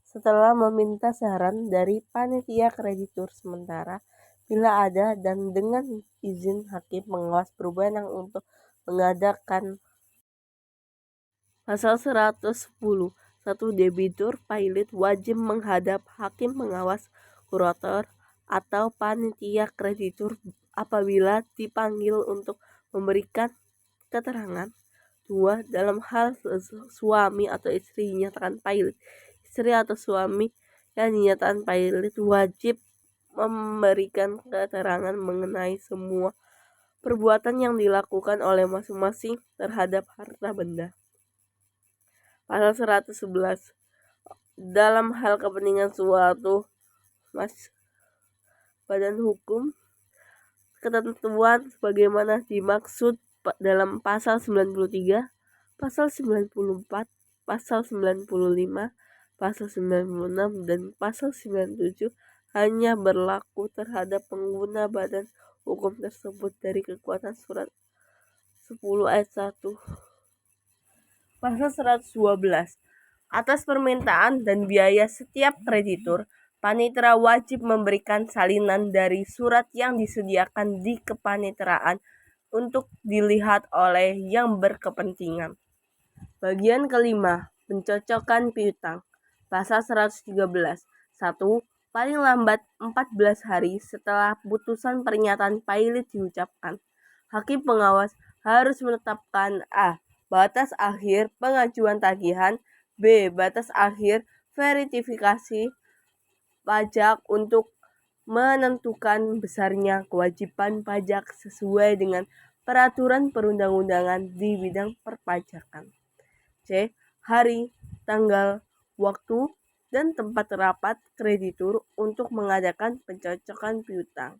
setelah meminta saran dari panitia kreditur sementara bila ada dan dengan izin hakim pengawas berwenang untuk mengadakan. Pasal 110. 1. Debitur pailit wajib menghadap hakim pengawas, kurator, atau panitia kreditur apabila dipanggil untuk memberikan keterangan. 2. Dalam hal suami atau istri dinyatakan pailit, istri atau suami yang dinyatakan pailit wajib memberikan keterangan mengenai semua perbuatan yang dilakukan oleh masing-masing terhadap harta benda. Pasal 111. Dalam hal kepentingan suatu badan hukum, ketentuan sebagaimana dimaksud dalam pasal 93, pasal 94, pasal 95, pasal 96, dan pasal 97 hanya berlaku terhadap pengguna badan hukum tersebut dari kekuatan surat 10 ayat 1. Pasal 112. Atas permintaan dan biaya setiap kreditur, panitera wajib memberikan salinan dari surat yang disediakan di kepanitraan untuk dilihat oleh yang berkepentingan. Bagian kelima, pencocokan piutang. Pasal 113. 1. Paling lambat 14 hari setelah putusan pernyataan pailit diucapkan, hakim pengawas harus menetapkan a. Batas akhir pengajuan tagihan, b. Batas akhir verifikasi pajak untuk menentukan besarnya kewajiban pajak sesuai dengan peraturan perundang-undangan di bidang perpajakan. C. Hari, tanggal, waktu, dan tempat rapat kreditur untuk mengadakan pencocokan piutang.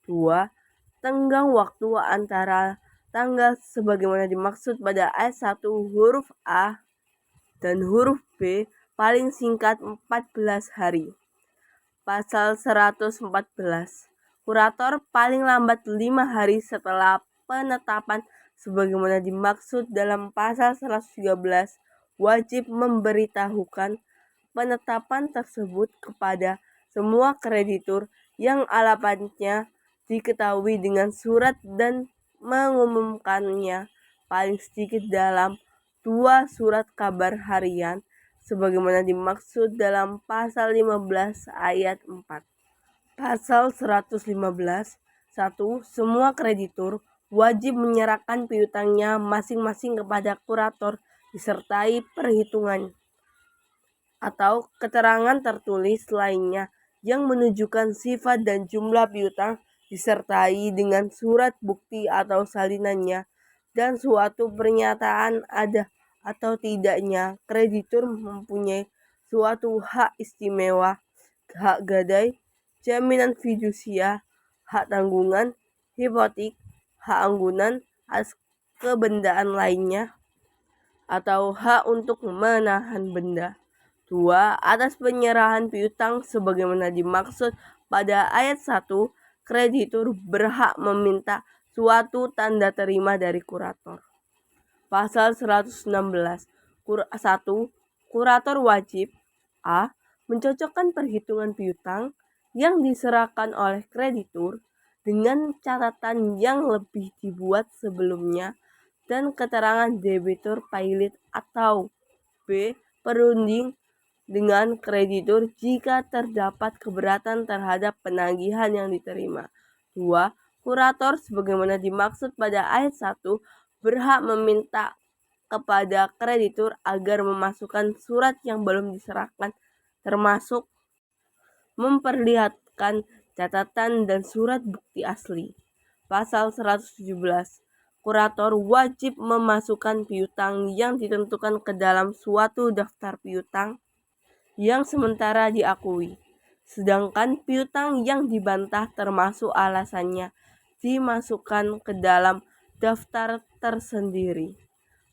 2. Tenggang waktu antara tanggal sebagaimana dimaksud pada ayat 1 huruf A dan huruf B paling singkat 14 hari. Pasal 114. Kurator paling lambat 5 hari setelah penetapan sebagaimana dimaksud dalam pasal 113 wajib memberitahukan penetapan tersebut kepada semua kreditur yang alamatnya diketahui dengan surat dan mengumumkannya paling sedikit dalam 2 surat kabar harian sebagaimana dimaksud dalam pasal 15 ayat 4. Pasal 115. 1. Semua kreditur wajib menyerahkan piutangnya masing-masing kepada kurator disertai perhitungan atau keterangan tertulis lainnya yang menunjukkan sifat dan jumlah piutang disertai dengan surat bukti atau salinannya dan suatu pernyataan ada atau tidaknya kreditur mempunyai suatu hak istimewa, hak gadai, jaminan fidusia, hak tanggungan, hipotek, hak anggunan atas kebendaan lainnya, atau hak untuk menahan benda. 2. Atas penyerahan piutang sebagaimana dimaksud pada ayat 1, kreditur berhak meminta suatu tanda terima dari kurator. Pasal 116. 1. Kurator wajib a. mencocokkan perhitungan piutang yang diserahkan oleh kreditur dengan catatan yang lebih dibuat sebelumnya dan keterangan debitur pilot, atau b. perunding dengan kreditur jika terdapat keberatan terhadap penagihan yang diterima. 2. Kurator sebagaimana dimaksud pada ayat 1 berhak meminta kepada kreditur agar memasukkan surat yang belum diserahkan, termasuk memperlihatkan catatan dan surat bukti asli. Pasal 117. Kurator wajib memasukkan piutang yang ditentukan ke dalam suatu daftar piutang yang sementara diakui, sedangkan piutang yang dibantah termasuk alasannya dimasukkan ke dalam daftar tersendiri.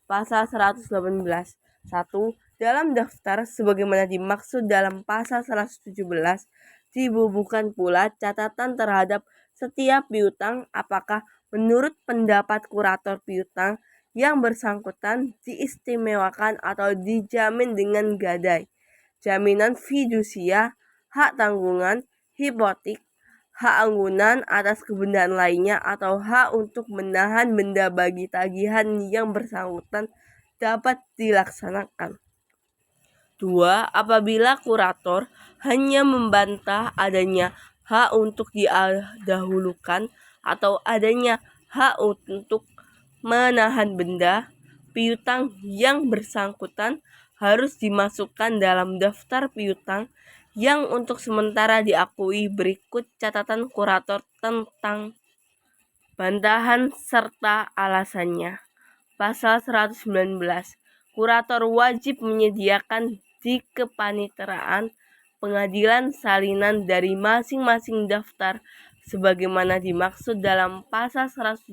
Pasal 118. 1. Dalam daftar sebagaimana dimaksud dalam pasal 117 dibubuhkan pula catatan terhadap setiap piutang apakah menurut pendapat kurator piutang yang bersangkutan diistimewakan atau dijamin dengan gadai, jaminan fidusia, hak tanggungan, hipotek, hak anggunan atas kebendaan lainnya, atau hak untuk menahan benda bagi tagihan yang bersangkutan dapat dilaksanakan. 2. Apabila kurator hanya membantah adanya hak untuk didahulukan atau adanya hak untuk menahan benda, piutang yang bersangkutan harus dimasukkan dalam daftar piutang yang untuk sementara diakui berikut catatan kurator tentang bantahan serta alasannya. Pasal 119. Kurator wajib menyediakan di kepaniteraan pengadilan salinan dari masing-masing daftar sebagaimana dimaksud dalam pasal 117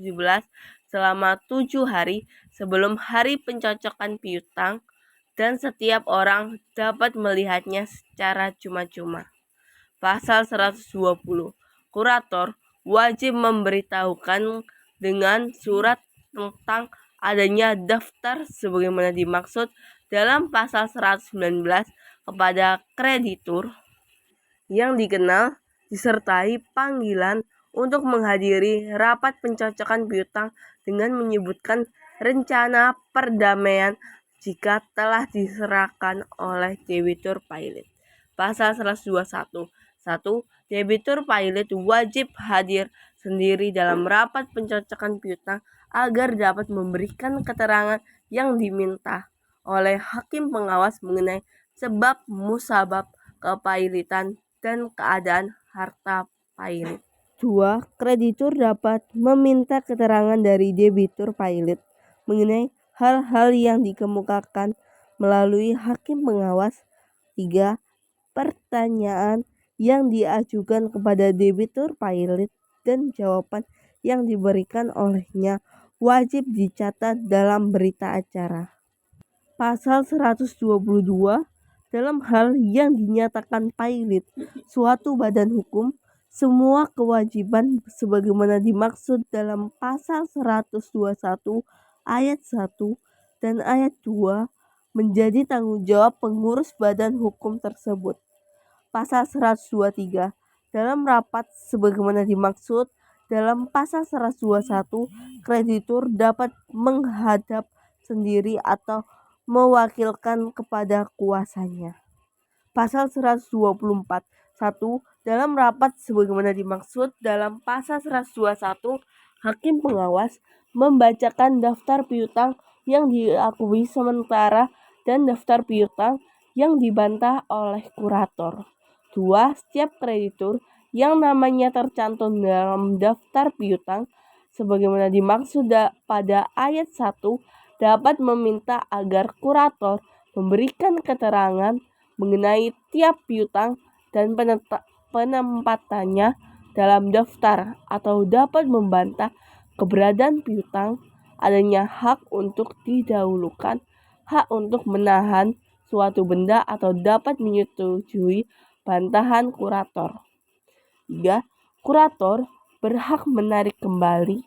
selama 7 hari sebelum hari pencocokan piutang dan setiap orang dapat melihatnya secara cuma-cuma. Pasal 120. Kurator wajib memberitahukan dengan surat tentang adanya daftar sebagaimana dimaksud dalam pasal 119 kepada kreditur yang dikenal disertai panggilan untuk menghadiri rapat pencocokan piutang dengan menyebutkan rencana perdamaian jika telah diserahkan oleh debitur pilot. Pasal 121. 1. Debitur pilot wajib hadir sendiri dalam rapat pencocokan piutang agar dapat memberikan keterangan yang diminta oleh hakim pengawas mengenai sebab musabab kepailitan dan keadaan harta pilot. 2. Kreditur dapat meminta keterangan dari debitur pilot mengenai hal-hal yang dikemukakan melalui hakim pengawas. 3. Pertanyaan yang diajukan kepada debitur pilot dan jawaban yang diberikan olehnya wajib dicatat dalam berita acara. Pasal 122. Dalam hal yang dinyatakan pilot suatu badan hukum, semua kewajiban sebagaimana dimaksud dalam pasal 121 ayat 1 dan ayat 2 menjadi tanggung jawab pengurus badan hukum tersebut. Pasal 123. Dalam rapat sebagaimana dimaksud dalam pasal 121, kreditur dapat menghadap sendiri atau mewakilkan kepada kuasanya. Pasal 124. 1. Dalam rapat sebagaimana dimaksud dalam pasal 121, hakim pengawas membacakan daftar piutang yang diakui sementara dan daftar piutang yang dibantah oleh kurator. 2. Setiap kreditur yang namanya tercantum dalam daftar piutang sebagaimana dimaksud pada ayat 1 dapat meminta agar kurator memberikan keterangan mengenai tiap piutang dan penempatannya dalam daftar atau dapat membantah keberadaan piutang, adanya hak untuk didahulukan, hak untuk menahan suatu benda atau dapat menyetujui bantahan kurator. 3. Kurator berhak menarik kembali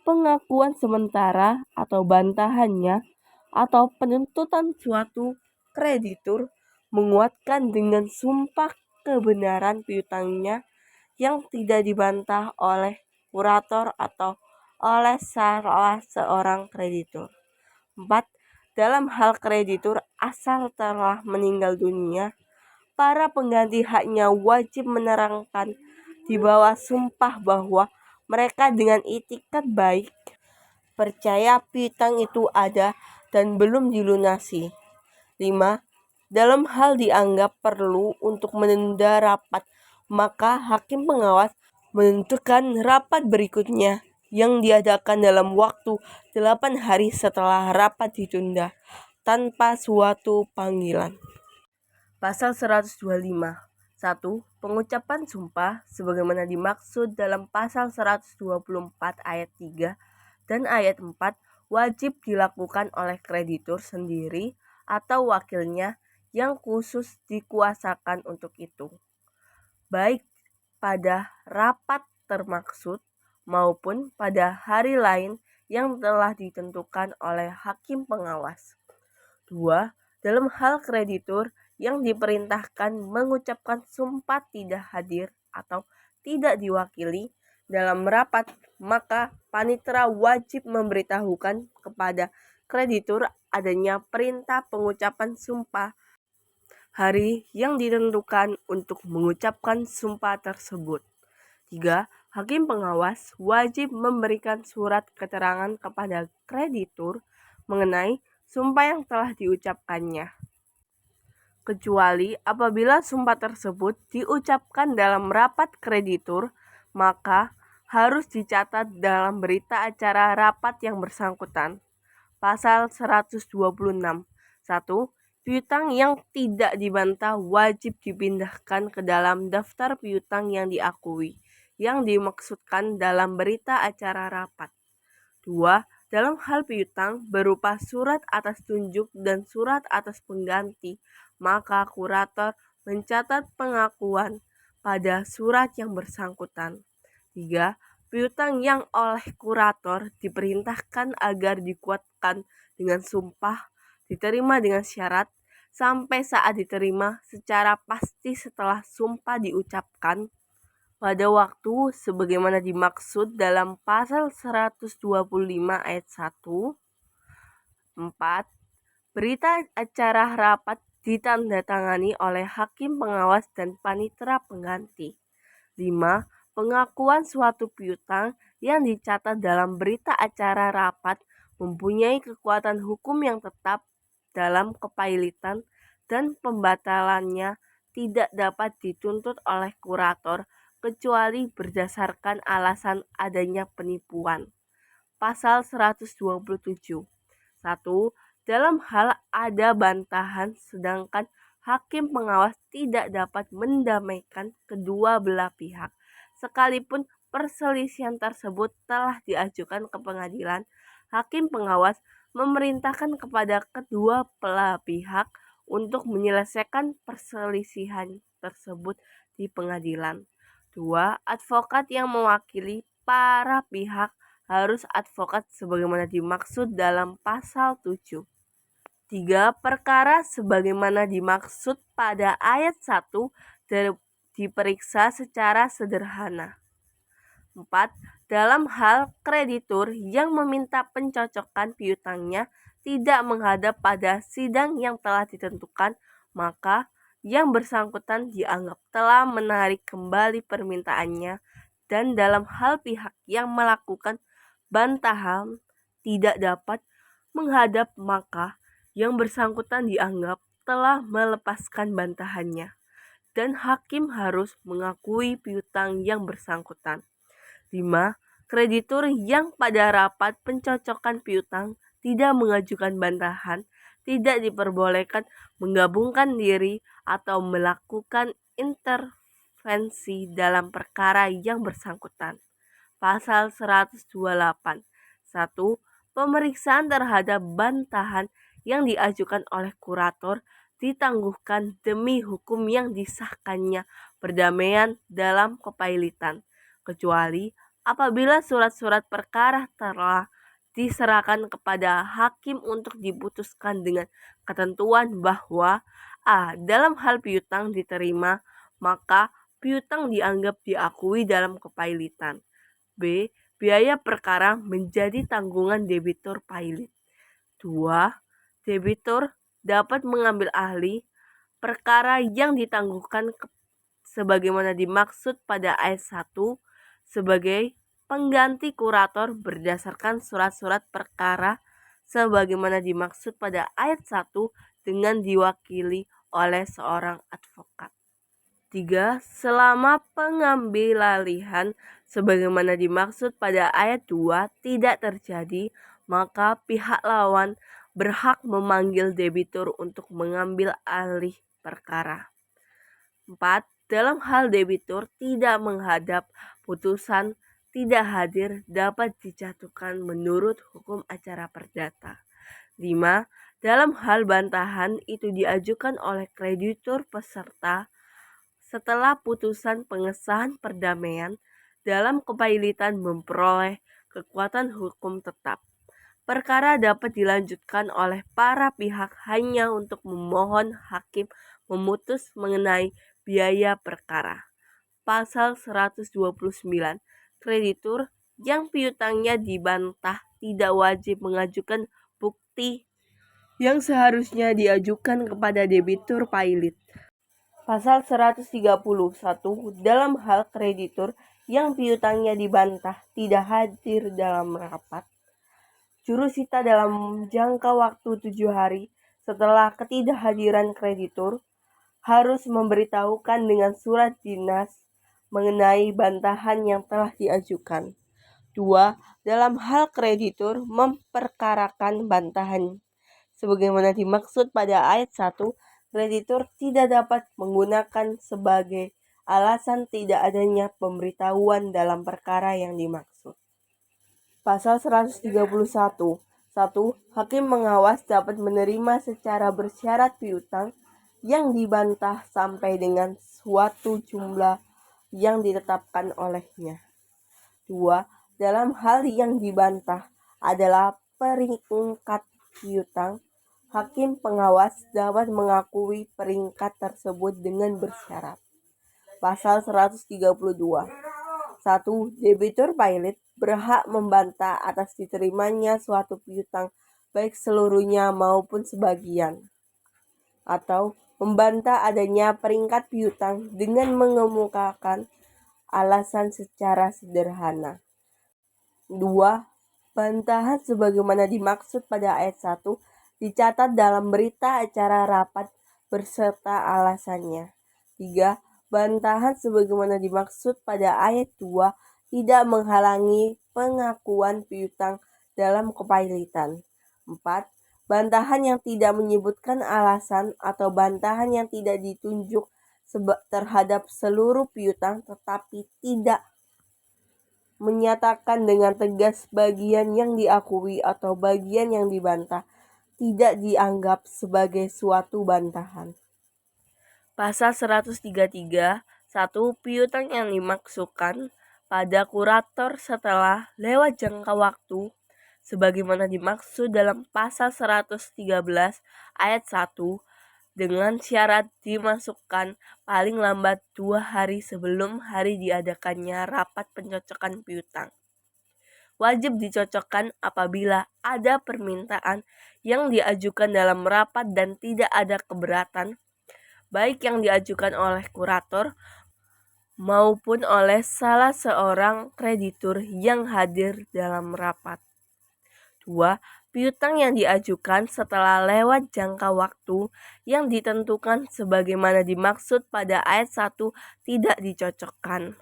pengakuan sementara atau bantahannya atau penuntutan suatu kreditur menguatkan dengan sumpah kebenaran piutangnya yang tidak dibantah oleh kurator atau oleh salah seorang kreditur. 4. Dalam hal kreditur asal telah meninggal dunia, para pengganti haknya wajib menerangkan di bawah sumpah bahwa mereka dengan itikat baik percaya piutang itu ada dan belum dilunasi. 5. Dalam hal dianggap perlu untuk menunda rapat, maka hakim pengawas menentukan rapat berikutnya yang diadakan dalam waktu 8 hari setelah rapat ditunda tanpa suatu panggilan. Pasal 125. 1. Pengucapan sumpah sebagaimana dimaksud dalam pasal 124 ayat 3 dan ayat 4 wajib dilakukan oleh kreditur sendiri atau wakilnya yang khusus dikuasakan untuk itu, baik pada rapat termaksud maupun pada hari lain yang telah ditentukan oleh hakim pengawas. 2. Dalam hal kreditur yang diperintahkan mengucapkan sumpah tidak hadir atau tidak diwakili dalam rapat, maka panitera wajib memberitahukan kepada kreditur adanya perintah pengucapan sumpah hari yang ditentukan untuk mengucapkan sumpah tersebut. 3. Hakim pengawas wajib memberikan surat keterangan kepada kreditur mengenai sumpah yang telah diucapkannya, kecuali apabila sumpah tersebut diucapkan dalam rapat kreditur, maka harus dicatat dalam berita acara rapat yang bersangkutan. Pasal 126. 1. Piutang yang tidak dibantah wajib dipindahkan ke dalam daftar piutang yang diakui, yang dimaksudkan dalam berita acara rapat. 2. Dalam hal piutang berupa surat atas tunjuk dan surat atas pengganti, maka kurator mencatat pengakuan pada surat yang bersangkutan. 3. Piutang yang oleh kurator diperintahkan agar dikuatkan dengan sumpah, diterima dengan syarat, sampai saat diterima secara pasti setelah sumpah diucapkan pada waktu sebagaimana dimaksud dalam pasal 125 ayat 1. 4. Berita acara rapat ditandatangani oleh hakim pengawas dan panitera pengganti. 5. Pengakuan suatu piutang yang dicatat dalam berita acara rapat mempunyai kekuatan hukum yang tetap dalam kepailitan dan pembatalannya tidak dapat dituntut oleh kurator kecuali berdasarkan alasan adanya penipuan. Pasal 127. 1. Dalam hal ada bantahan sedangkan hakim pengawas tidak dapat mendamaikan kedua belah pihak, sekalipun perselisihan tersebut telah diajukan ke pengadilan, hakim pengawas memerintahkan kepada kedua belah pihak untuk menyelesaikan perselisihan tersebut di pengadilan. 2. Advokat yang mewakili para pihak harus advokat sebagaimana dimaksud dalam pasal 7. 3. Perkara sebagaimana dimaksud pada ayat 1 diperiksa secara sederhana. 4. Dalam hal kreditur yang meminta pencocokan piutangnya tidak menghadap pada sidang yang telah ditentukan, maka yang bersangkutan dianggap telah menarik kembali permintaannya, dan dalam hal pihak yang melakukan bantahan tidak dapat menghadap, maka yang bersangkutan dianggap telah melepaskan bantahannya dan hakim harus mengakui piutang yang bersangkutan. 5. Kreditur yang pada rapat pencocokan piutang tidak mengajukan bantahan tidak diperbolehkan menggabungkan diri atau melakukan intervensi dalam perkara yang bersangkutan. Pasal 128. 1. Pemeriksaan terhadap bantahan yang diajukan oleh kurator ditangguhkan demi hukum yang disahkannya perdamaian dalam kepailitan, kecuali apabila surat-surat perkara telah diserahkan kepada hakim untuk diputuskan dengan ketentuan bahwa a. Dalam hal piutang diterima, maka piutang dianggap diakui dalam kepailitan. B. Biaya perkara menjadi tanggungan debitur pailit. 2. Debitur dapat mengambil ahli perkara yang ditangguhkan sebagaimana dimaksud pada ayat 1 sebagai pengganti kurator berdasarkan surat-surat perkara sebagaimana dimaksud pada ayat 1 dengan diwakili oleh seorang advokat. 3. Selama pengambilalihan sebagaimana dimaksud pada ayat 2 tidak terjadi, maka pihak lawan berhak memanggil debitur untuk mengambil alih perkara. 4. Dalam hal debitur tidak menghadap putusan tidak hadir dapat dijatuhkan menurut hukum acara perdata. 5. Dalam hal bantahan itu diajukan oleh kreditur peserta setelah putusan pengesahan perdamaian dalam kepailitan memperoleh kekuatan hukum tetap. Perkara dapat dilanjutkan oleh para pihak hanya untuk memohon hakim memutus mengenai biaya perkara. Pasal 129. Kreditur yang piutangnya dibantah tidak wajib mengajukan bukti yang seharusnya diajukan kepada debitur pailit. Pasal 131. Dalam hal kreditur yang piutangnya dibantah tidak hadir dalam rapat, jurusita dalam jangka waktu 7 hari setelah ketidakhadiran kreditur harus memberitahukan dengan surat dinas mengenai bantahan yang telah diajukan. 2. Dalam hal kreditur memperkarakan bantahan sebagaimana dimaksud pada ayat 1, kreditur tidak dapat menggunakan sebagai alasan tidak adanya pemberitahuan dalam perkara yang dimaksud. Pasal 131. 1. Hakim mengawas dapat menerima secara bersyarat piutang yang dibantah sampai dengan suatu jumlah yang ditetapkan olehnya. 2. Dalam hal yang dibantah adalah peringkat piutang, hakim pengawas dapat mengakui peringkat tersebut dengan bersyarat. Pasal 132. 1. Debitur pailit berhak membantah atas diterimanya suatu piutang baik seluruhnya maupun sebagian, atau membantah adanya peringkat piutang dengan mengemukakan alasan secara sederhana. 2. Bantahan sebagaimana dimaksud pada ayat 1 dicatat dalam berita acara rapat berserta alasannya. 3. Bantahan sebagaimana dimaksud pada ayat 2 tidak menghalangi pengakuan piutang dalam kepailitan. 4. Bantahan yang tidak menyebutkan alasan atau bantahan yang tidak ditunjuk terhadap seluruh piutang tetapi tidak menyatakan dengan tegas bagian yang diakui atau bagian yang dibantah tidak dianggap sebagai suatu bantahan. Pasal 133. 1. Piutang yang dimaksudkan pada kurator setelah lewat jangka waktu sebagaimana dimaksud dalam pasal 113 ayat 1 dengan syarat dimasukkan paling lambat 2 hari sebelum hari diadakannya rapat pencocokan piutang. Wajib dicocokkan apabila ada permintaan yang diajukan dalam rapat dan tidak ada keberatan, baik yang diajukan oleh kurator maupun oleh salah seorang kreditur yang hadir dalam rapat. 2. Piutang yang diajukan setelah lewat jangka waktu yang ditentukan sebagaimana dimaksud pada ayat 1 tidak dicocokkan.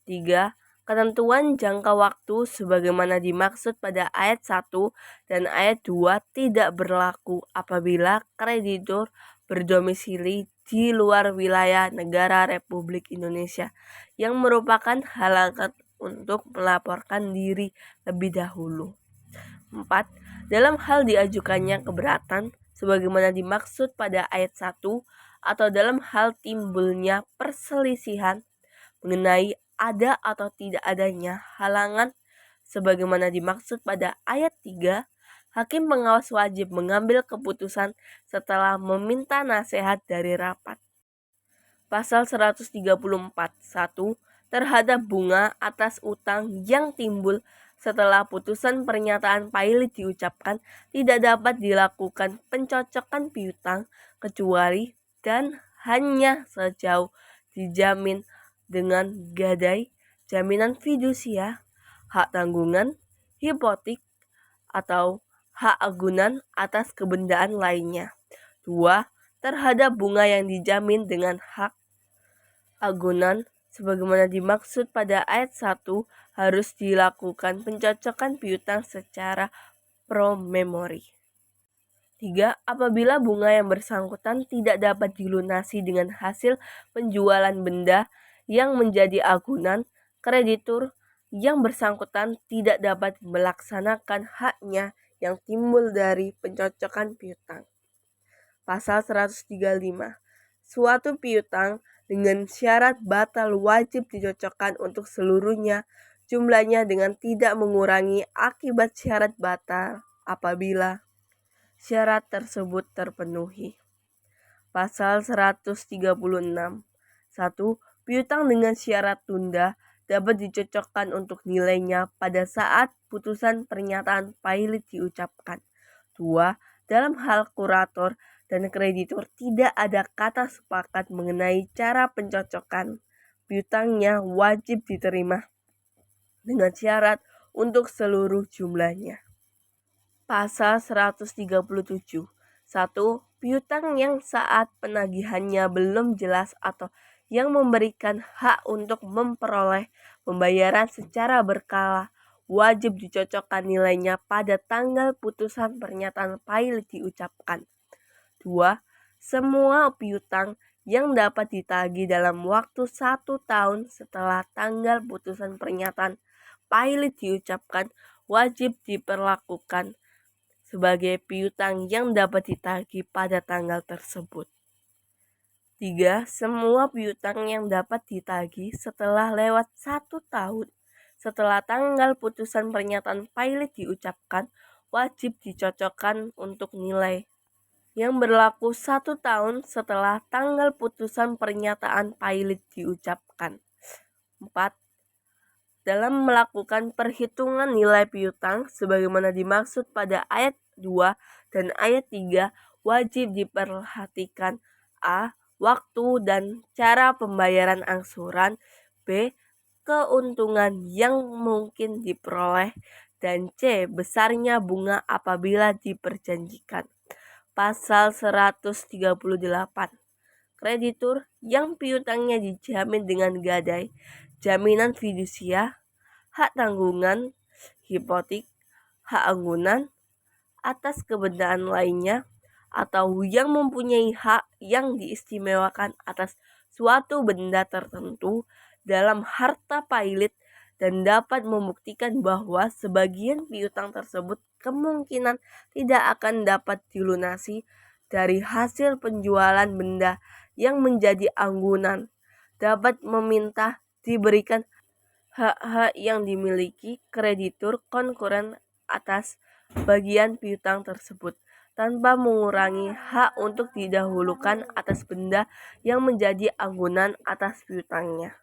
3. Ketentuan jangka waktu sebagaimana dimaksud pada ayat 1 dan ayat 2 tidak berlaku apabila kreditur berdomisili di luar wilayah negara Republik Indonesia yang merupakan halangan untuk melaporkan diri lebih dahulu. 4. Dalam hal diajukannya keberatan sebagaimana dimaksud pada ayat 1 atau dalam hal timbulnya perselisihan mengenai ada atau tidak adanya halangan sebagaimana dimaksud pada ayat 3, hakim pengawas wajib mengambil keputusan setelah meminta nasihat dari rapat. Pasal 134 1. Terhadap bunga atas utang yang timbul setelah putusan pernyataan pailit diucapkan tidak dapat dilakukan pencocokan piutang kecuali dan hanya sejauh dijamin dengan gadai, jaminan fidusia, hak tanggungan, hipotek, atau hak agunan atas kebendaan lainnya. 2. Terhadap bunga yang dijamin dengan hak agunan sebagaimana dimaksud pada ayat 1 harus dilakukan pencocokan piutang secara pro memori. 3. Apabila bunga yang bersangkutan tidak dapat dilunasi dengan hasil penjualan benda yang menjadi agunan, kreditur yang bersangkutan tidak dapat melaksanakan haknya yang timbul dari pencocokan piutang. Pasal 135. Suatu piutang dengan syarat batal wajib dicocokkan untuk seluruhnya jumlahnya dengan tidak mengurangi akibat syarat batal apabila syarat tersebut terpenuhi. Pasal 136. 1. Piutang dengan syarat tunda dapat dicocokkan untuk nilainya pada saat putusan pernyataan pailit diucapkan. 2. Dalam hal kurator dan kreditur tidak ada kata sepakat mengenai cara pencocokan, piutangnya wajib diterima dengan syarat untuk seluruh jumlahnya. Pasal 137. 1. Piutang yang saat penagihannya belum jelas atau yang memberikan hak untuk memperoleh pembayaran secara berkala wajib dicocokkan nilainya pada tanggal putusan pernyataan pailit diucapkan. 2. Semua piutang yang dapat ditagih dalam waktu 1 tahun setelah tanggal putusan pernyataan pailit diucapkan wajib diperlakukan sebagai piutang yang dapat ditagih pada tanggal tersebut. 3. Semua piutang yang dapat ditagih setelah lewat 1 tahun setelah tanggal putusan pernyataan pailit diucapkan wajib dicocokkan untuk nilai yang berlaku 1 tahun setelah tanggal putusan pernyataan pailit diucapkan. 4. Dalam melakukan perhitungan nilai piutang sebagaimana dimaksud pada ayat 2 dan ayat 3 wajib diperhatikan a. Waktu dan cara pembayaran angsuran, b. Keuntungan yang mungkin diperoleh, dan c. Besarnya bunga apabila diperjanjikan. Pasal 138. Kreditur yang piutangnya dijamin dengan gadai, jaminan fidusia, hak tanggungan, hipotek, hak agunan atas kebendaan lainnya, atau yang mempunyai hak yang diistimewakan atas suatu benda tertentu dalam harta pailit dan dapat membuktikan bahwa sebagian piutang tersebut kemungkinan tidak akan dapat dilunasi dari hasil penjualan benda yang menjadi agunan, dapat meminta diberikan hak-hak yang dimiliki kreditur konkuren atas bagian piutang tersebut tanpa mengurangi hak untuk didahulukan atas benda yang menjadi agunan atas piutangnya.